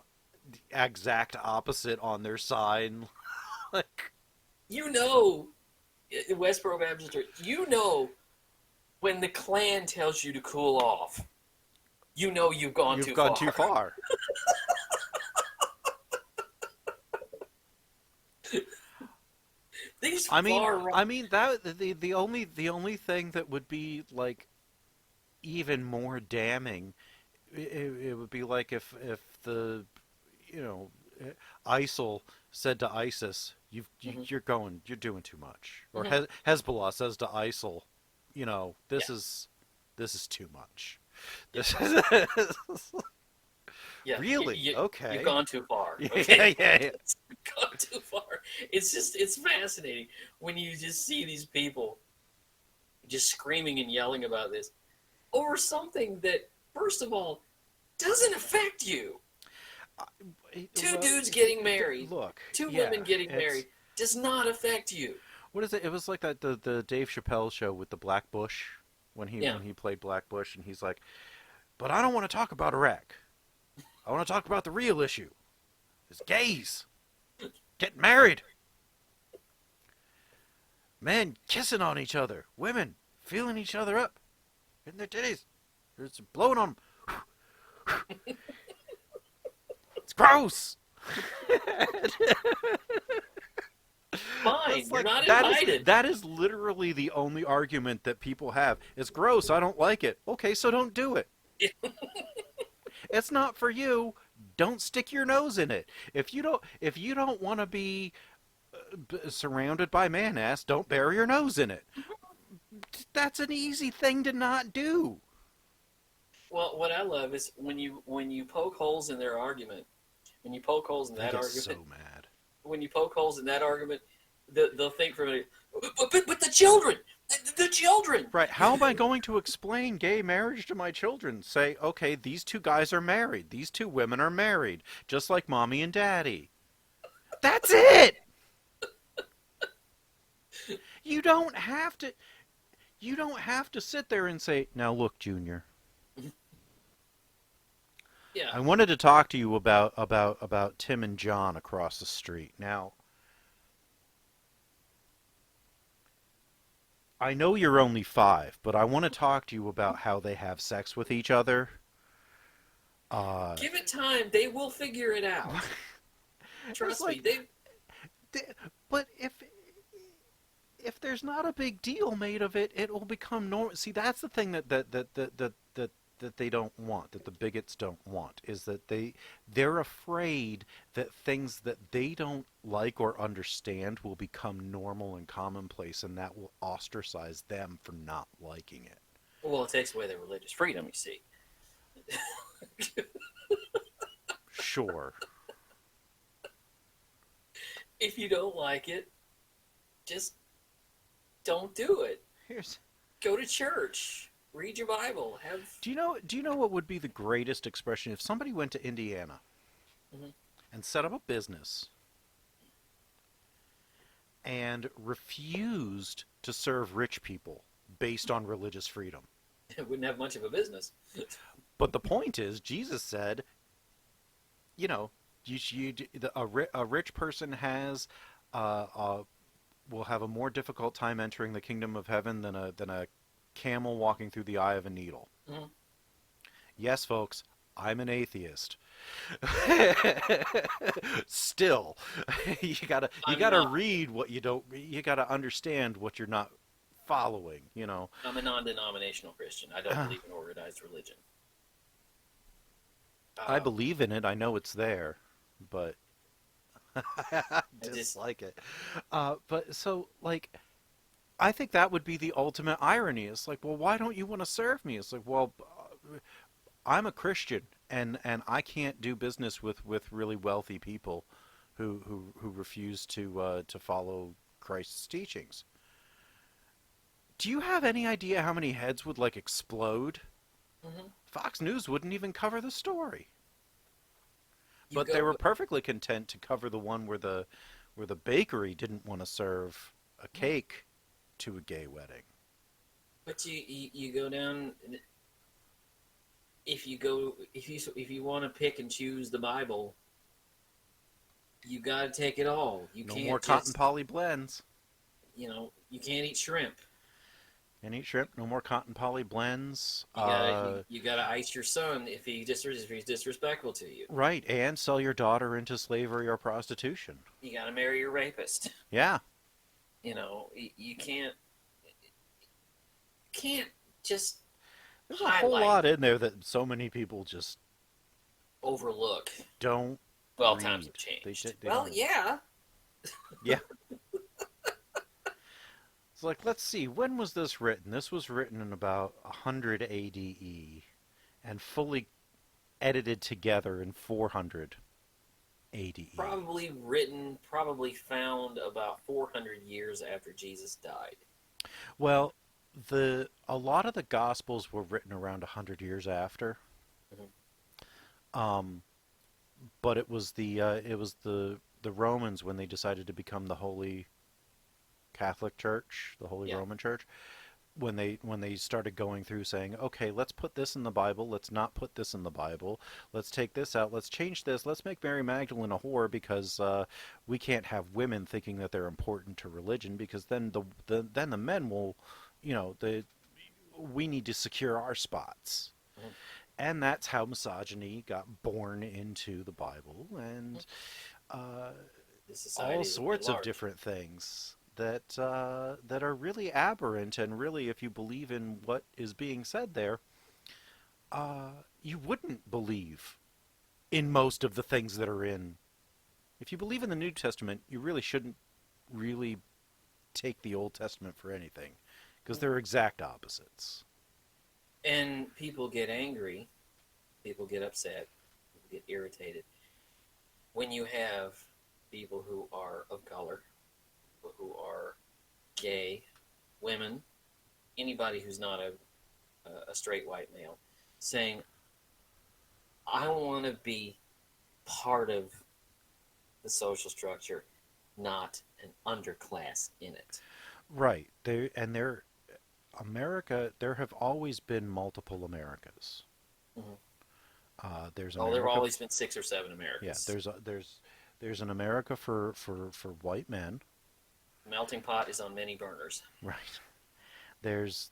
exact opposite on their sign. Like, Westboro Baptist Church, when the Klan tells you to cool off, you've gone too far. You've gone too far. The only thing that would be like even more damning, it would be like if the ISIL said to ISIS, you're doing too much, or Hezbollah says to ISIL, this is too much. This is really okay. You've gone too far. Okay? Yeah. You've gone too far. It's fascinating when you just see these people just screaming and yelling about this over something that, first of all, doesn't affect you. Two dudes getting married, two women getting married, does not affect you. What is it? It was like that the Dave Chappelle show with the black bush. when he Yeah. when he played Black Bush, and he's like, "But I don't want to talk about Iraq. I want to talk about the real issue. It's gays getting married, men kissing on each other, women feeling each other up in their titties. It's blowing on them. It's gross." Fine, It's you're like, not that invited. that is literally the only argument that people have. It's gross. I don't like it. Okay, so don't do it. It's not for you. Don't stick your nose in it. If you don't want to be surrounded by man-ass, don't bury your nose in it. That's an easy thing to not do. Well, what I love is when you poke holes in their argument, when you poke holes in They that get argument, so mad. when you poke holes in that argument, they'll think for a minute, but the children, the children. Right. How am I going to explain gay marriage to my children? Say, okay, these two guys are married. These two women are married, just like mommy and daddy. That's it. You don't have to sit there and say, "Now look, Junior. Yeah. I wanted to talk to you about Tim and John across the street. Now, I know you're only 5, but I want to talk to you about how they have sex with each other. Give it time; they will figure it out. Trust like, me. But if there's not a big deal made of it, it will become normal. See, that's the thing that they don't want, that the bigots don't want, is that they're afraid that things that they don't like or understand will become normal and commonplace, and that will ostracize them for not liking it. Well, it takes away their religious freedom, you see. Sure. If you don't like it, just don't do it. Go to church. Read your Bible. Do you know what would be the greatest expression if somebody went to Indiana and set up a business and refused to serve rich people based on religious freedom? It wouldn't have much of a business. But the point is, Jesus said, a rich person will have a more difficult time entering the kingdom of heaven than a camel walking through the eye of a needle. Mm-hmm. Yes, folks, I'm an atheist. Still, you gotta read what you don't. You gotta understand what you're not following. I'm a non-denominational Christian. I don't believe in organized religion. I believe in it. I know it's there, but I dislike it. But so, like, I think that would be the ultimate irony. It's like, well, why don't you want to serve me? It's like, well, I'm a Christian, and I can't do business with really wealthy people who refuse to follow Christ's teachings. Do you have any idea how many heads would explode? Mm-hmm. Fox News wouldn't even cover the story. But they were perfectly content to cover the one where the bakery didn't want to serve a cake to a gay wedding. But you go down. If you want to pick and choose the Bible, you got to take it all. You can't more cotton poly blends. You can't eat shrimp. Can't eat shrimp. No more cotton poly blends. You gotta ice your son if he's disrespectful to you. Right, and sell your daughter into slavery or prostitution. You gotta marry your rapist. Yeah. You can't just. There's a whole lot in there that so many people just overlook. Don't. Well, read. times have changed. They well, don't. yeah. Yeah. It's like, let's see, when was this written? This was written in about 100 ADE and fully edited together in 400 ADE. Probably found about 400 years after Jesus died. Well, a lot of the Gospels were written around 100 years after. Mm-hmm. But it was the Romans when they decided to become the Holy Catholic Church, the Holy Roman Church. when they started going through saying, okay, let's put this in the Bible, let's not put this in the Bible, let's take this out, let's change this, let's make Mary Magdalene a whore because we can't have women thinking that they're important to religion because then the men will, we need to secure our spots. Mm-hmm. And that's how misogyny got born into the Bible and all sorts of different things that that are really aberrant, and really, if you believe in what is being said there, you wouldn't believe in most of the things that are in. If you believe in the New Testament, you really shouldn't really take the Old Testament for anything, because they're exact opposites. And people get angry, people get upset, people get irritated when you have people who are of color, who are gay, women, anybody who's not a straight white male, saying, I want to be part of the social structure, not an underclass in it. Right. America, there have always been multiple Americas. Mm-hmm. There have always been 6 or 7 Americas. Yeah, there's an America for white men. Melting pot is on many burners. Right. There's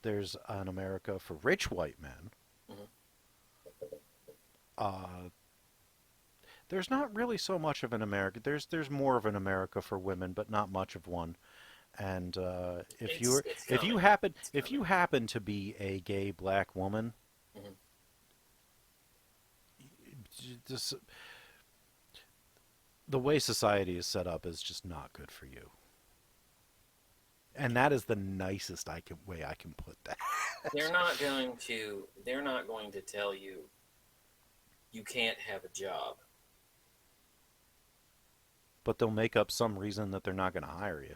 an America for rich white men. Mm-hmm. There's not really so much of an America. There's more of an America for women, but not much of one. And if you happen to be a gay black woman, mm-hmm. just the way society is set up is just not good for you. And that is the nicest way I can put that. They're not going to tell you you can't have a job. But they'll make up some reason that they're not going to hire you.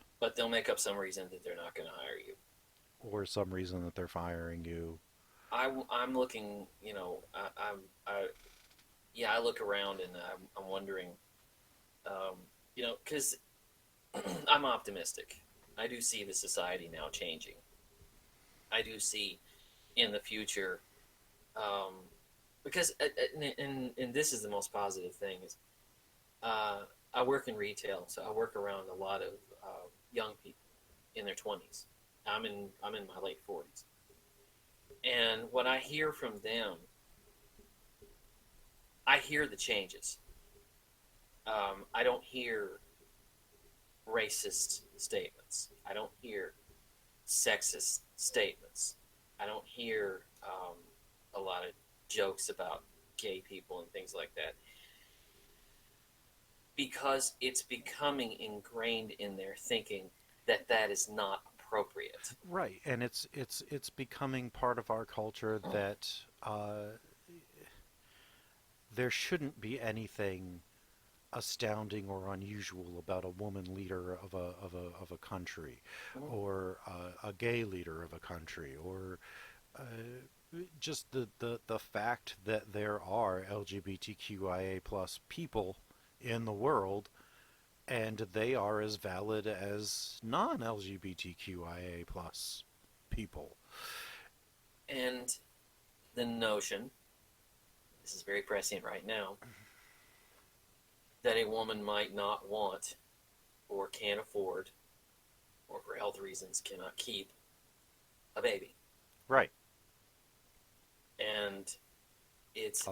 Or some reason that they're firing you. I'm looking, I look around and I'm wondering, because I'm optimistic. I do see the society now changing. I do see in the future, because, and this is the most positive thing, is I work in retail, so I work around a lot of young people in their 20s. I'm in my late 40s. And what I hear from them, I hear the changes. I don't hear racist statements. I don't hear sexist statements. I don't hear a lot of jokes about gay people and things like that. Because it's becoming ingrained in their thinking that is not appropriate. Right, and it's becoming part of our culture that there shouldn't be anything astounding or unusual about a woman leader of a country, or a gay leader of a country, or just the fact that there are LGBTQIA plus people in the world, and they are as valid as non-LGBTQIA plus people. And the notion, this is very prescient right now, that a woman might not want or can't afford, or for health reasons cannot keep a baby. Right. And it's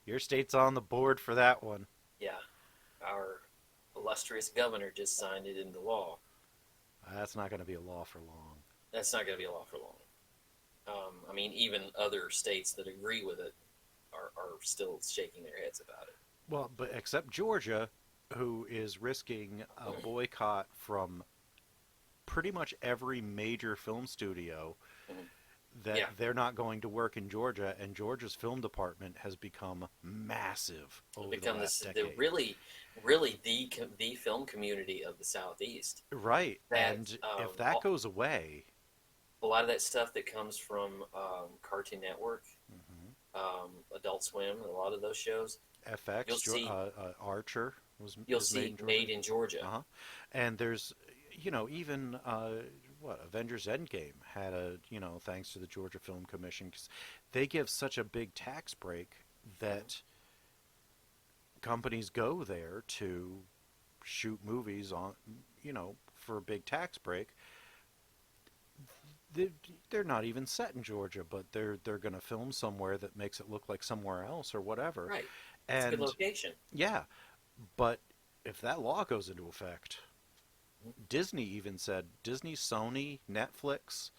your state's on the board for that one. Yeah, our illustrious governor just signed it into law. That's not going to be a law for long. That's not going to be a law for long. I mean, even other states that agree with it are still shaking their heads about it. Well, but except Georgia, who is risking a boycott from pretty much every major film studio, that they're not going to work in Georgia, and Georgia's film department has become massive over the last decade. Really the film community of the Southeast. Right, and if that goes away, a lot of that stuff that comes from Cartoon Network, Adult Swim, a lot of those shows, FX, you'll see, Archer was made in Georgia. And there's, even Avengers Endgame had thanks to the Georgia Film Commission, 'cause they give such a big tax break that companies go there to shoot movies on, for a big tax break. They're not even set in Georgia, but they're going to film somewhere that makes it look like somewhere else or whatever. Right. It's a good location. Yeah, but if that law goes into effect, Disney even said, Disney, Sony, Netflix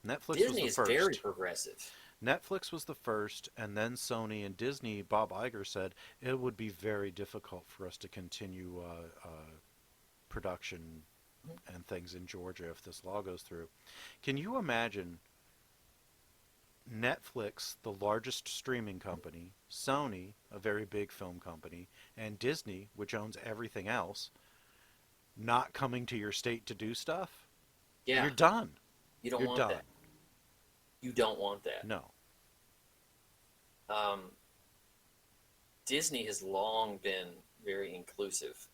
Disney was the is first. very progressive. Netflix was the first, and then Sony and Disney. Bob Iger said it would be very difficult for us to continue production and things in Georgia if this law goes through. Can you imagine Netflix, the largest streaming company, Sony, a very big film company, and Disney, which owns everything else, not coming to your state to do stuff? Yeah. You're done. You don't You're want done. that. You don't want that. No. Disney has long been very inclusive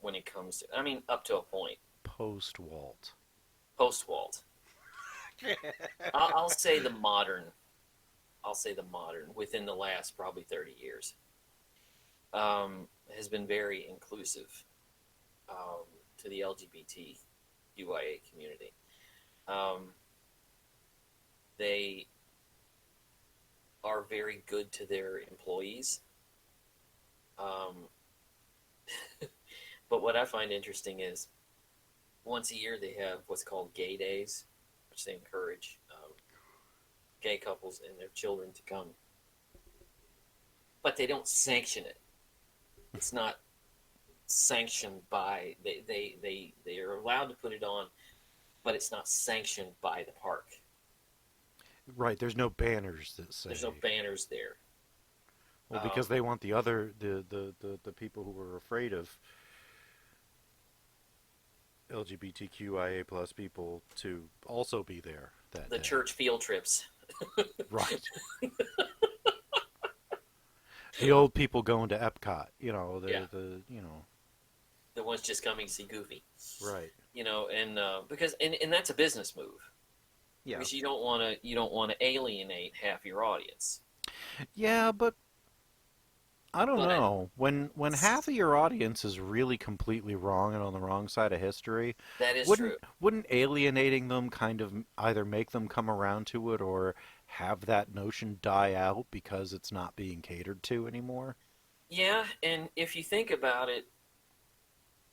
when it comes to, up to a point. Post-Walt. Post-Walt. I'll say the modern, within the last probably 30 years, has been very inclusive to the LGBTQIA community. They are very good to their employees. But what I find interesting is once a year they have what's called gay days, which they encourage gay couples and their children to come. But they don't sanction it. It's not sanctioned by, they are allowed to put it on, but it's not sanctioned by the park. Right, there's no banners that say. There's no banners there. Well, because they want the other the people who are afraid of LGBTQIA plus people to also be there that the day. church field trips. Right. The old people going to Epcot, the ones just coming to see Goofy. Right. And because that's a business move. Yeah. Because you don't want to alienate half your audience. Yeah, but I don't know. When half of your audience is really completely wrong and on the wrong side of history, that is true. Wouldn't alienating them kind of either make them come around to it or have that notion die out because it's not being catered to anymore? Yeah, and if you think about it,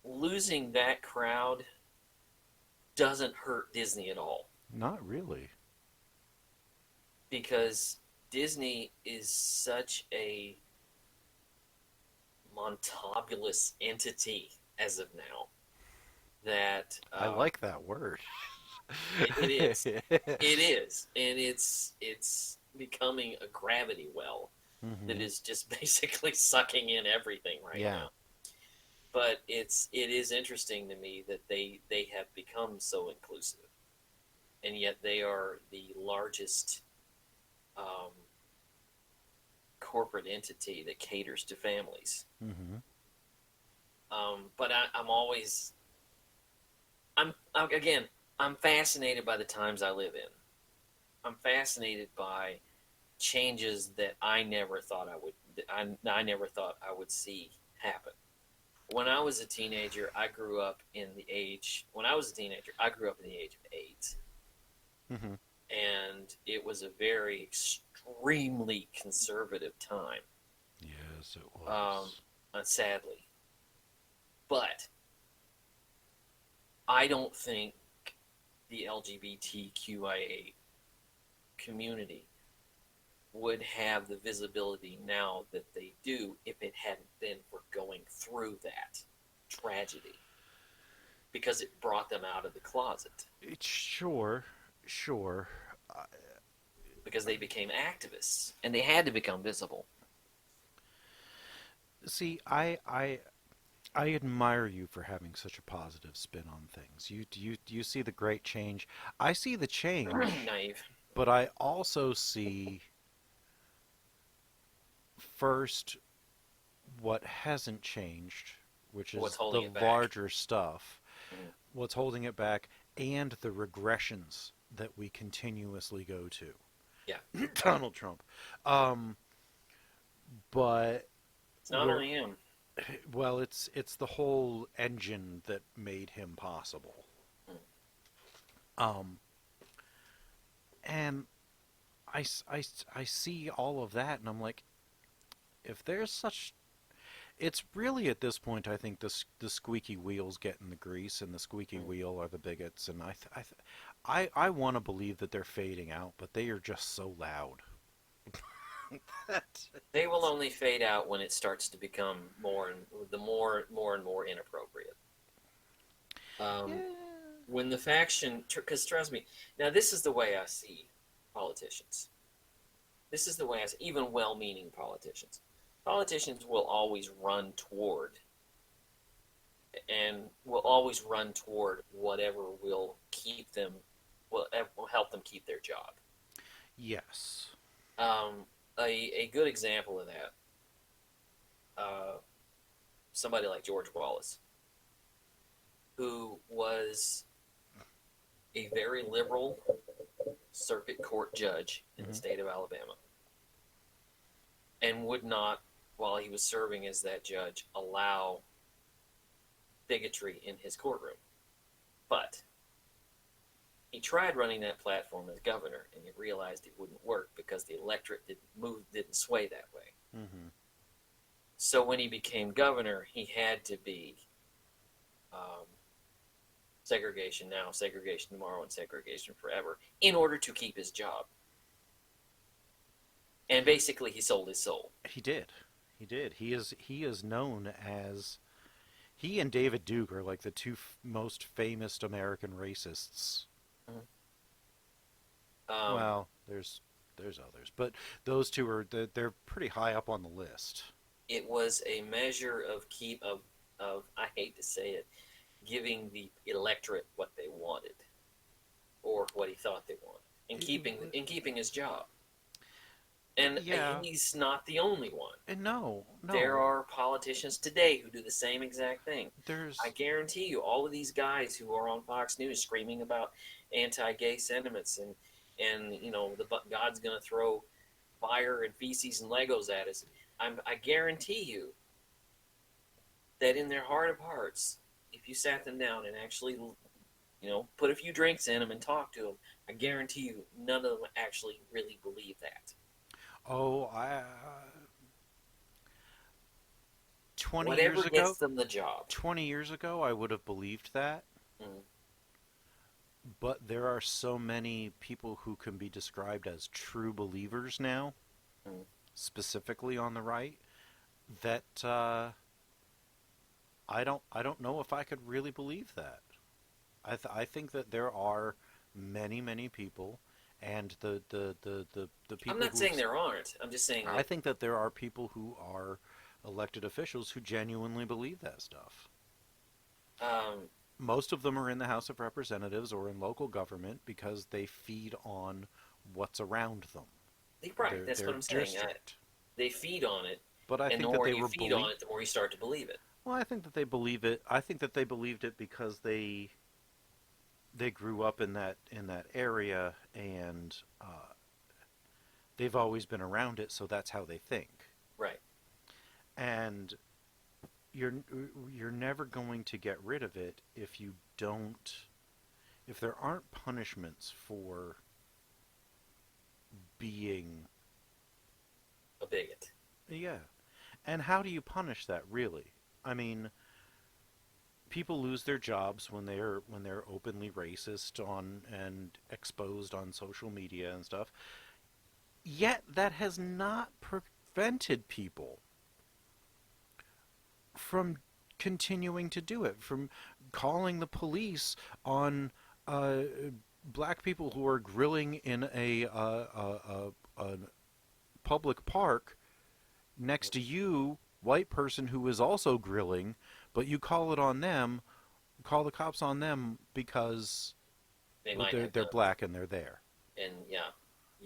losing that crowd doesn't hurt Disney at all. Not really. Because Disney is such a montobulous entity as of now that I like that word. it is. It is, and it's becoming a gravity well that is just basically sucking in everything right now. But it is interesting to me that they have become so inclusive, and yet they are the largest corporate entity that caters to families. But I'm fascinated by the times I live in. I'm fascinated by changes that I never thought I never thought I would see happen. When I was a teenager, I grew up in the age of 8. And it was a very extremely conservative time. Yes, it was. Sadly. But I don't think the LGBTQIA community would have the visibility now that they do if it hadn't been for going through that tragedy. Because it brought them out of the closet. Sure. Because they became activists, and they had to become visible. See, I admire you for having such a positive spin on things. You see the great change. I see the change, Naive. But I also see first what hasn't changed, which is the larger stuff. what's holding it back, and the regressions that we continuously go to. Yeah. Donald Trump. But it's not only him. Well, it's the whole engine that made him possible. And I see all of that, and I'm like, if there's such, it's really at this point, I think the squeaky wheels getting the grease, and the squeaky wheel are the bigots, and I want to believe that they're fading out, but they are just so loud. They will only fade out when it starts to become more and more inappropriate. When the faction, because trust me, now this is the way I see politicians. This is the way I see even well-meaning politicians. Politicians will always run toward, and will always run toward whatever will keep them, will help them keep their job. Yes. A good example of that, somebody like George Wallace, who was a very liberal circuit court judge in the state of Alabama, and would not, while he was serving as that judge, allow bigotry in his courtroom. But he tried running that platform as governor, and he realized it wouldn't work because the electorate didn't sway that way. So when he became governor, he had to be segregation now, segregation tomorrow, and segregation forever in order to keep his job. And basically, he sold his soul. He did. He is known as, he and David Duke are like the two most famous American racists. Well, there's others, but those two are they're pretty high up on the list. It was a measure of I hate to say it, giving the electorate what they wanted, or what he thought they wanted, and keeping his job. And he's not the only one. And no. There are politicians today who do the same exact thing. I guarantee you, all of these guys who are on Fox News screaming about anti-gay sentiments and God's going to throw fire and feces and Legos at us. I guarantee you that in their heart of hearts, if you sat them down and actually, put a few drinks in them and talk to them, I guarantee you none of them actually really believe that. Oh, 20 Whatever years ago, gets them the job. 20 years ago, I would have believed that. But there are so many people who can be described as true believers now, specifically on the right, that I don't know if I could really believe that. I think that there are many people, and the people. I'm not saying there aren't. I'm just saying. I think that there are people who are elected officials who genuinely believe that stuff. Most of them are in the House of Representatives or in local government because they feed on what's around them. Right, that's what I'm saying. They feed on it, but I think the that more they you feed on it, the more you start to believe it. Well, I think that they believe it. I think that they believed it because they grew up in that area, and they've always been around it, so that's how they think. Right. And you're never going to get rid of it if there aren't punishments for being a bigot. Yeah. And how do you punish that, really? I mean, people lose their jobs when they're openly racist and exposed on social media and stuff. Yet that has not prevented people from continuing to do it, from calling the police on black people who are grilling in a public park next to you, white person who is also grilling, but you call the cops on them because they're black and they're there. And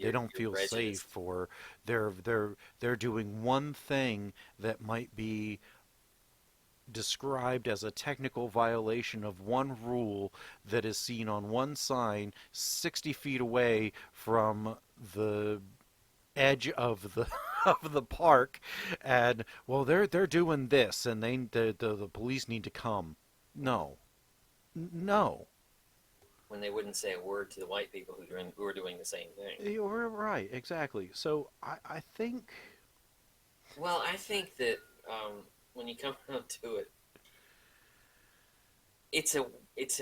they don't feel safe, or they're doing one thing that might be described as a technical violation of one rule that is seen on one sign 60 feet away from the edge of the of the park, and well, they're doing this, and the police need to come. No, no. When they wouldn't say a word to the white people who were doing the same thing. You're right, exactly. So I think. Well, I think that when you come down to it, it's a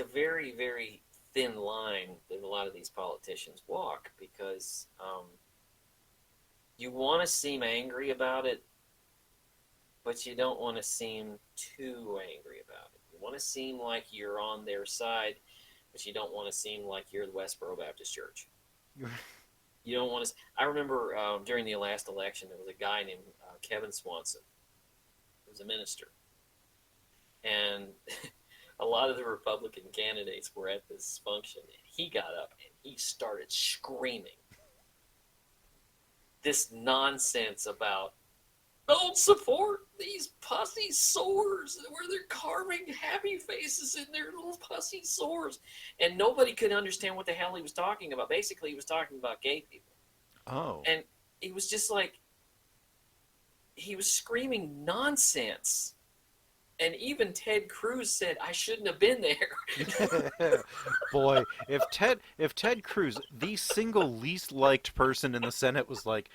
very, very thin line that a lot of these politicians walk, because you want to seem angry about it, but you don't want to seem too angry about it. You want to seem like you're on their side, but you don't want to seem like you're the Westboro Baptist Church. You don't want to. I remember during the last election, there was a guy named Kevin Swanson, who was a minister, and a lot of the Republican candidates were at this function, and he got up and he started screaming this nonsense about don't support these pussy sores where they're carving happy faces in their little pussy sores. And nobody could understand what the hell he was talking about. Basically, he was talking about gay people. Oh. And he was just like, he was screaming nonsense. And even Ted Cruz said, I shouldn't have been there. Boy, if Ted Cruz, the single least liked person in the Senate, was like,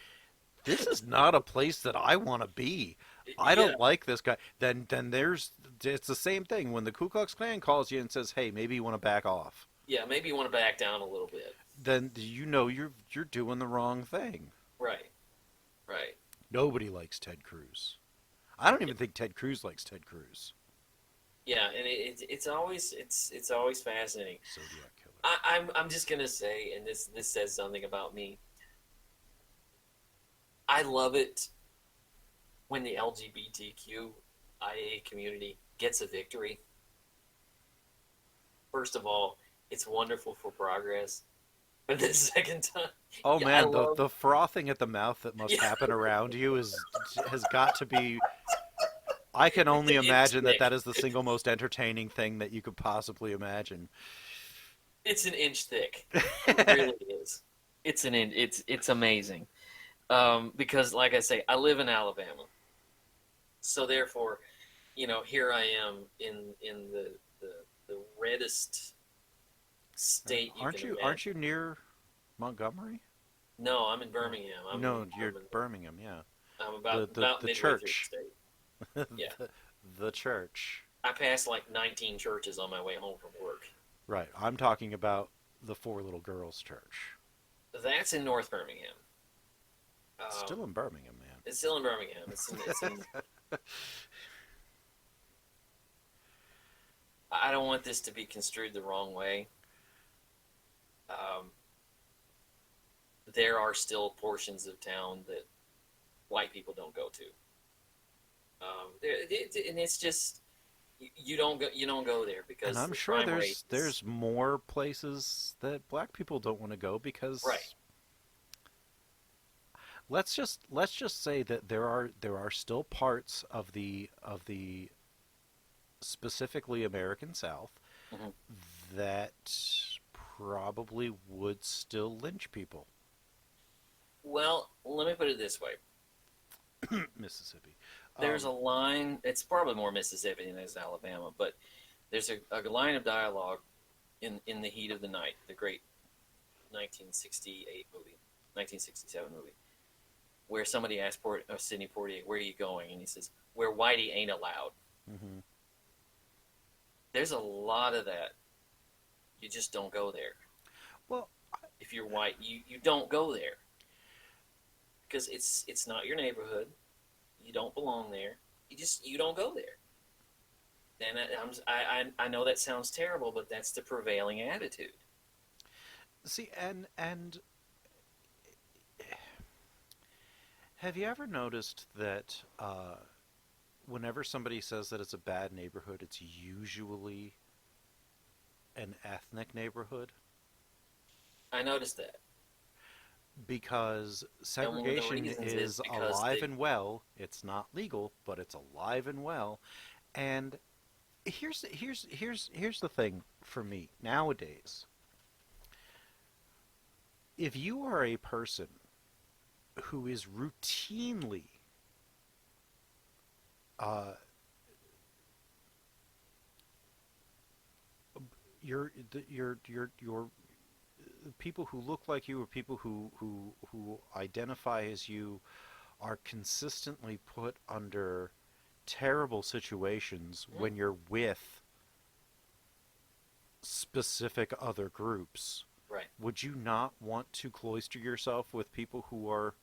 this is not a place that I want to be. I don't like this guy. Then it's the same thing when the Ku Klux Klan calls you and says, "Hey, maybe you want to back off." Yeah, maybe you want to back down a little bit. Then you know you're doing the wrong thing. Right. Right. Nobody likes Ted Cruz. I don't even think Ted Cruz likes Ted Cruz. Yeah, and it's always fascinating. Zodiac killer. I'm just gonna say, and this says something about me. I love it when the LGBTQIA community gets a victory. First of all, it's wonderful for progress. But the second time, oh yeah, man, the frothing at the mouth that must happen around you has got to be. I can only imagine that is the single most entertaining thing that you could possibly imagine. It's an inch thick. It really is. It's an inch. It's amazing. Because, like I say, I live in Alabama, so therefore, here I am in the reddest state. Aren't you near Montgomery? No, I'm in Birmingham. You're Birmingham. Yeah. I'm about the midway church. through the state. Yeah. the church. I passed like 19 churches on my way home from work. Right. I'm talking about the Four Little Girls Church. That's in North Birmingham. Still in Birmingham, man. It's still in Birmingham. I don't want this to be construed the wrong way. There are still portions of town that white people don't go to. And it's just you don't go there because. And I'm sure there's more places that black people don't want to go because. Right. Let's just say that there are still parts of the specifically American South that probably would still lynch people. Well, let me put it this way. Mississippi. There's a line. It's probably more Mississippi than it is Alabama, but there's a line of dialogue in The Heat of the Night, the great 1967 movie. Where somebody asked Sidney Poitier, where are you going? And he says, where whitey ain't allowed. Mm-hmm. There's a lot of that. You just don't go there. Well, if you're white, you don't go there. Because it's not your neighborhood. You don't belong there. You don't go there. And I know that sounds terrible, but that's the prevailing attitude. See, and have you ever noticed that whenever somebody says that it's a bad neighborhood, it's usually an ethnic neighborhood? I noticed that. Because segregation is alive and well. It's not legal, but it's alive and well. And here's the thing for me nowadays. If you are a person who is routinely uh, your people who look like you or people who identify as you are consistently put under terrible situations when you're with specific other groups. Right. Would you not want to cloister yourself with people who are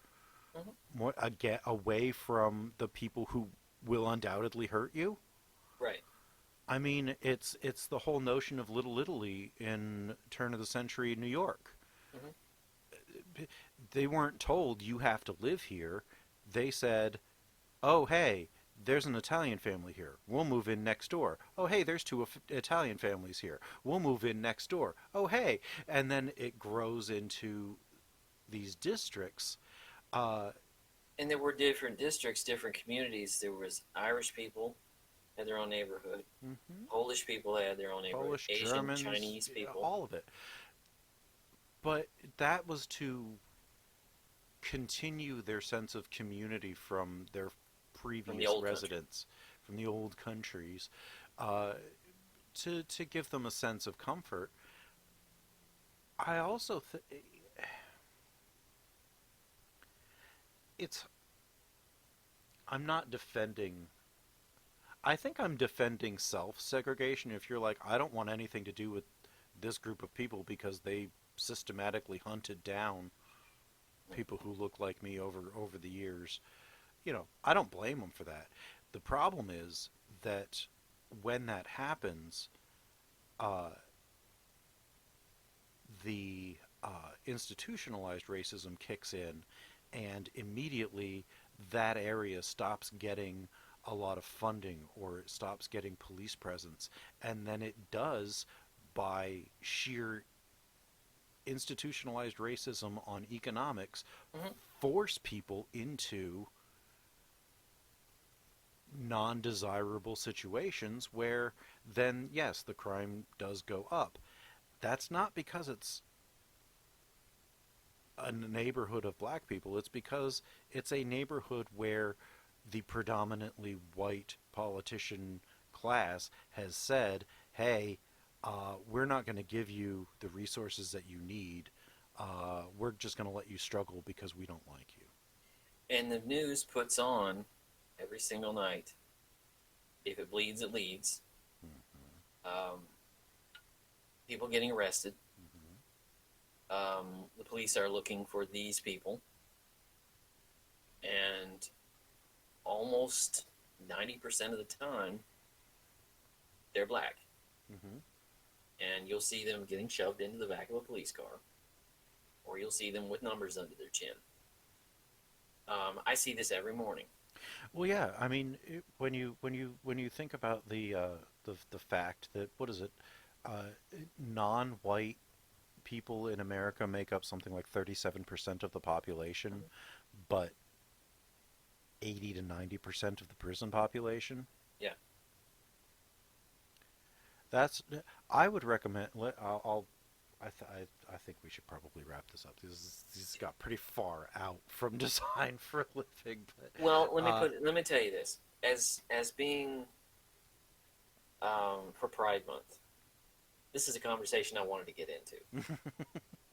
more get away from the people who will undoubtedly hurt you? Right. I mean, it's the whole notion of Little Italy in turn of the century New York. They weren't told you have to live here. They said, "Oh, hey, there's an Italian family here. We'll move in next door. Oh, hey, there's two Italian families here. We'll move in next door. Oh, hey." And then it grows into these districts. And there were different districts, different communities. There was Irish people had their own neighborhood. Polish people had their own neighborhood. Polish, Asian, Germans, Chinese people. all of it. But that was to continue their sense of community from their previous residents, from the old countries, to give them a sense of comfort. I also I'm not defending. I think I'm defending self-segregation. If you're like, I don't want anything to do with this group of people because they systematically hunted down people who look like me over the years, I don't blame them for that. The problem is that when that happens, the institutionalized racism kicks in, and immediately that area stops getting a lot of funding, or it stops getting police presence, and then it does, by sheer institutionalized racism on economics, force people into non-desirable situations where then, yes, the crime does go up. That's not because it's a neighborhood of black people. It's because it's a neighborhood where the predominantly white politician class has said, hey, we're not going to give you the resources that you need. We're just going to let you struggle because we don't like you. And the news puts on every single night, if it bleeds, it leads. People getting arrested. The police are looking for these people. And almost 90% of the time, they're black. And you'll see them getting shoved into the back of a police car, or you'll see them with numbers under their chin. I see this every morning. Well, yeah. I mean, when you think about the fact that, what is it, non-white people in America make up something like 37% of the population, but 80 to 90% of the prison population. Yeah. I would recommend. I think we should probably wrap this up. This got pretty far out from Design for a Living. But, well, let me tell you this: as being for Pride Month, this is a conversation I wanted to get into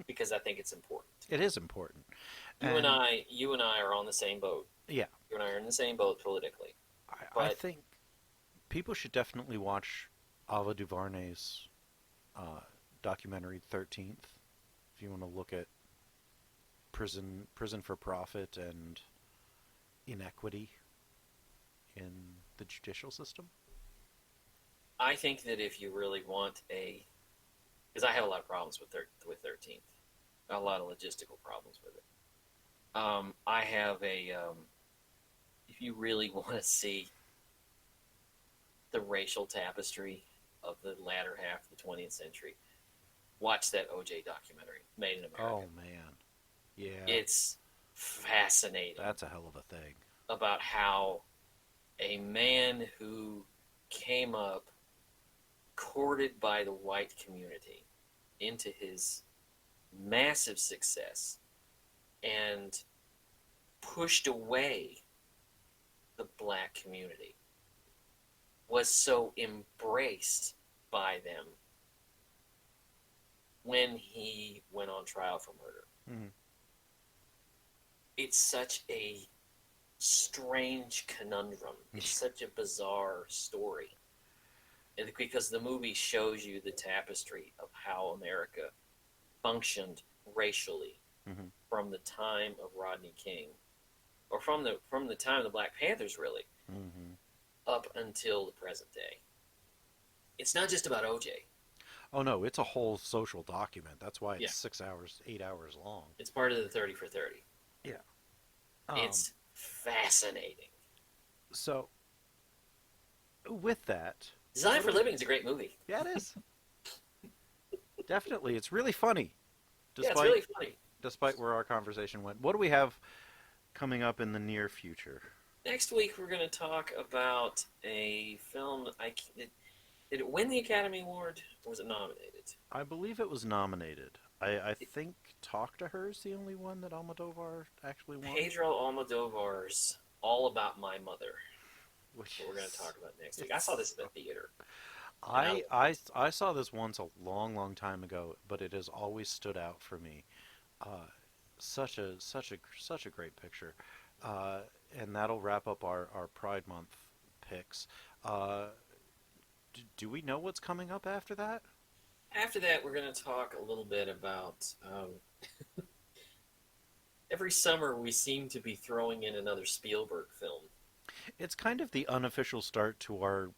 because I think it's important. It is important. You and I are on the same boat. Yeah. You and I are in the same boat politically. I think people should definitely watch Ava DuVernay's documentary 13th, if you want to look at prison for profit and inequity in the judicial system. I think that if you really want because I have a lot of problems with 13th, a lot of logistical problems with it. I have if you really want to see the racial tapestry of the latter half of the 20th century, watch that OJ documentary, Made in America. Oh, man. Yeah. It's fascinating. That's a hell of a thing. About how a man who came up, courted by the white community into his massive success, and pushed away the black community, was so embraced by them when he went on trial for murder. Mm-hmm. It's such a strange conundrum. It's such a bizarre story. And because the movie shows you the tapestry of how America functioned racially from the time of Rodney King, or from the time of the Black Panthers, really, up until the present day. It's not just about OJ. Oh no, it's a whole social document. That's why it's Yeah. 6 hours, 8 hours long. It's part of the 30 for 30. Yeah. It's fascinating. So, with that, Design for Living is a great movie. yeah, it is. Definitely, it's really funny. Yeah, it's really funny. Despite where our conversation went, what do we have coming up in the near future? Next week, we're going to talk about a film. Did it win the Academy Award, or was it nominated? I believe it was nominated. I think Talk to Her is the only one that Almodovar actually won. Pedro Almodovar's All About My Mother, Which we're going to talk about next week. I saw this in the theater. I saw this once a long time ago, but it has always stood out for me. Such a great picture, and that'll wrap up our Pride Month picks. Do we know what's coming up after that? After that, we're going to talk a little bit about. Every summer, we seem to be throwing in another Spielberg film. It's kind of the unofficial start to our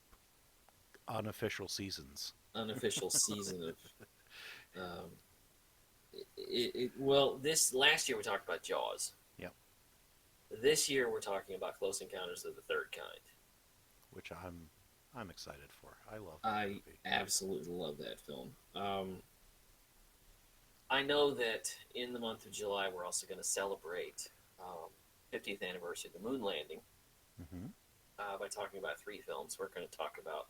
unofficial seasons. Unofficial season of. Well, this last year we talked about Jaws. Yep. This year we're talking about Close Encounters of the Third Kind, which I'm excited for. I love. I movie. absolutely love that film. I know that in the month of July we're also going to celebrate 50th anniversary of the moon landing by talking about 3 films. We're going to talk about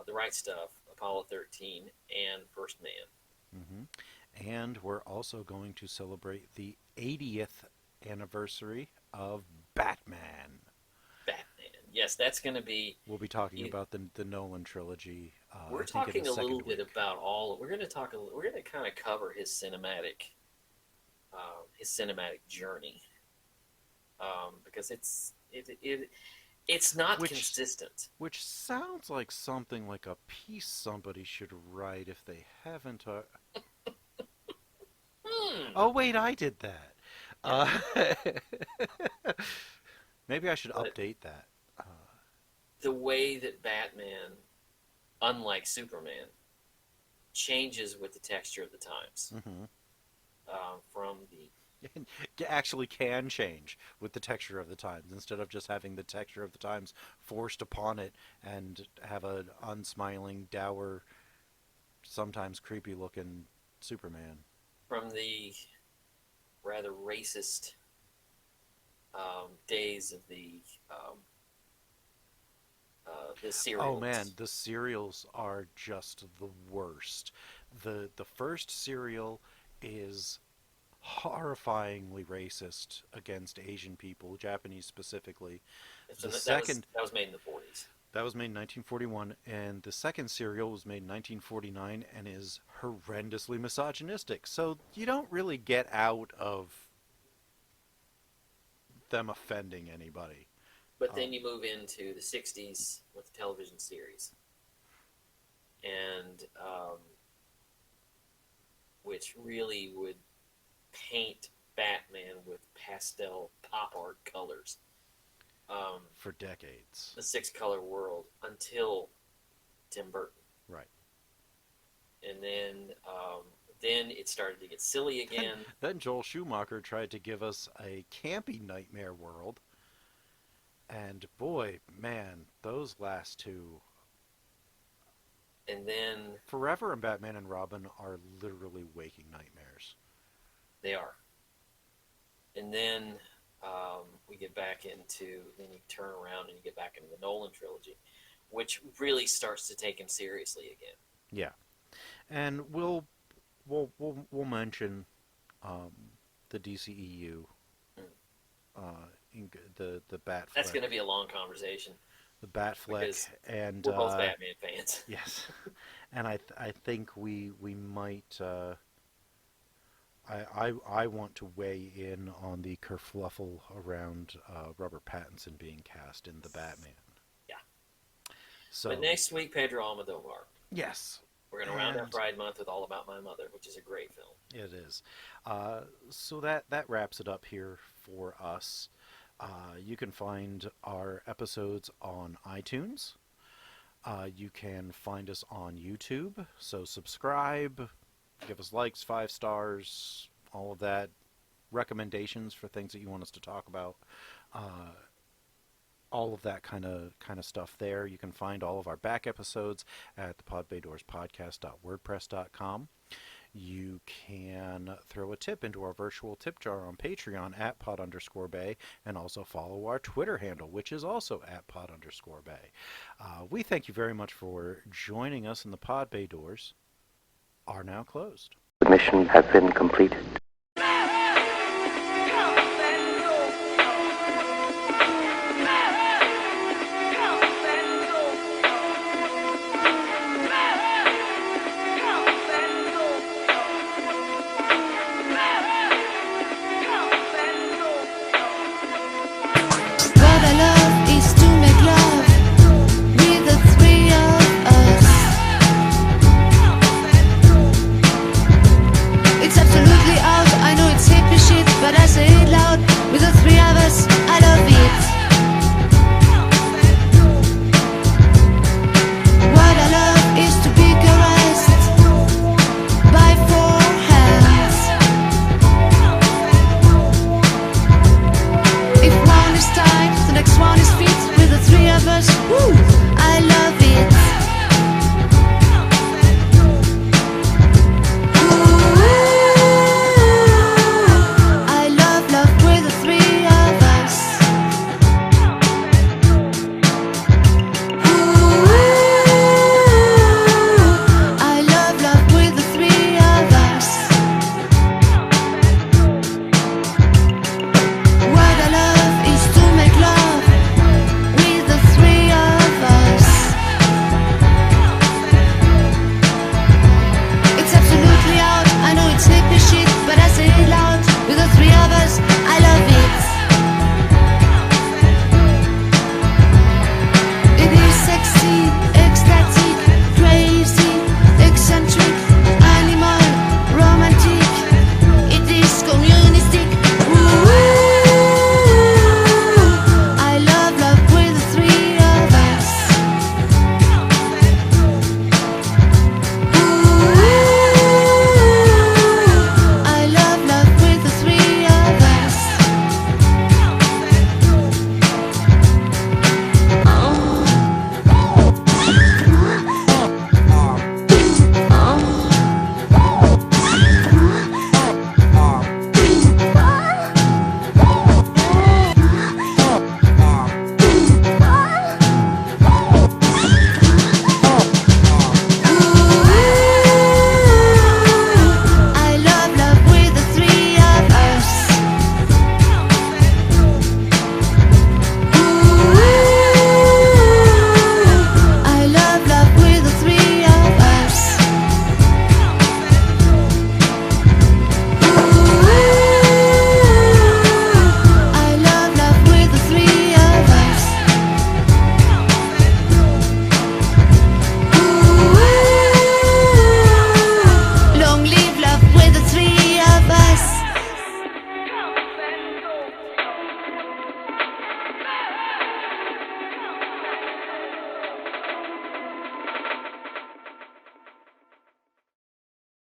The Right Stuff, Apollo 13, and First Man. And we're also going to celebrate the 80th anniversary of Batman. Yes, that's going to be. We'll be talking about the Nolan trilogy. We're talking a little bit about all. We're going to talk. We're going to kind of cover his cinematic journey, because it's not consistent. Which sounds like something like a piece somebody should write if they haven't. Oh wait, I did that. Maybe I should update that. The way that Batman, unlike Superman, changes with the texture of the times. From the actually can change with the texture of the times, instead of just having the texture of the times forced upon it and have an unsmiling, dour, sometimes creepy looking Superman. From the rather racist days of the serials. Oh man, the serials are just the worst. The first serial is horrifyingly racist against Asian people, Japanese specifically. So that was made in the 40s. That was made in 1941, and the second serial was made in 1949 and is horrendously misogynistic. So you don't really get out of them offending anybody. But then you move into the 60s with the television series, and which really would paint Batman with pastel pop art colors. For decades. The 6-color world until Tim Burton. Right. And then it started to get silly again. Then Joel Schumacher tried to give us a campy nightmare world. And boy, man, those last two. And then Forever and Batman and Robin are literally waking nightmares. They are. And then we get back into, then you turn around and you get back into the Nolan trilogy, which really starts to take him seriously again. Yeah, and we'll mention the DCEU, the Batfleck. That's going to be a long conversation. The Batfleck, and we're both Batman fans. Yes, and I think we might. I want to weigh in on the kerfluffle around Robert Pattinson being cast in the Batman. Yeah. So, but next week, Pedro Almodovar. Yes. We're going to round out Pride Month with All About My Mother, which is a great film. It is. So that wraps it up here for us. You can find our episodes on iTunes. You can find us on YouTube. So subscribe, give us likes, 5 stars, all of that. Recommendations for things that you want us to talk about. All of that kind of stuff there. You can find all of our back episodes at the podbaydorspodcast.wordpress.com. You can throw a tip into our virtual tip jar on Patreon at pod_bay, and also follow our Twitter handle, which is also at pod_bay. We thank you very much for joining us, and the Pod Bay doors are now closed. Mission has been completed.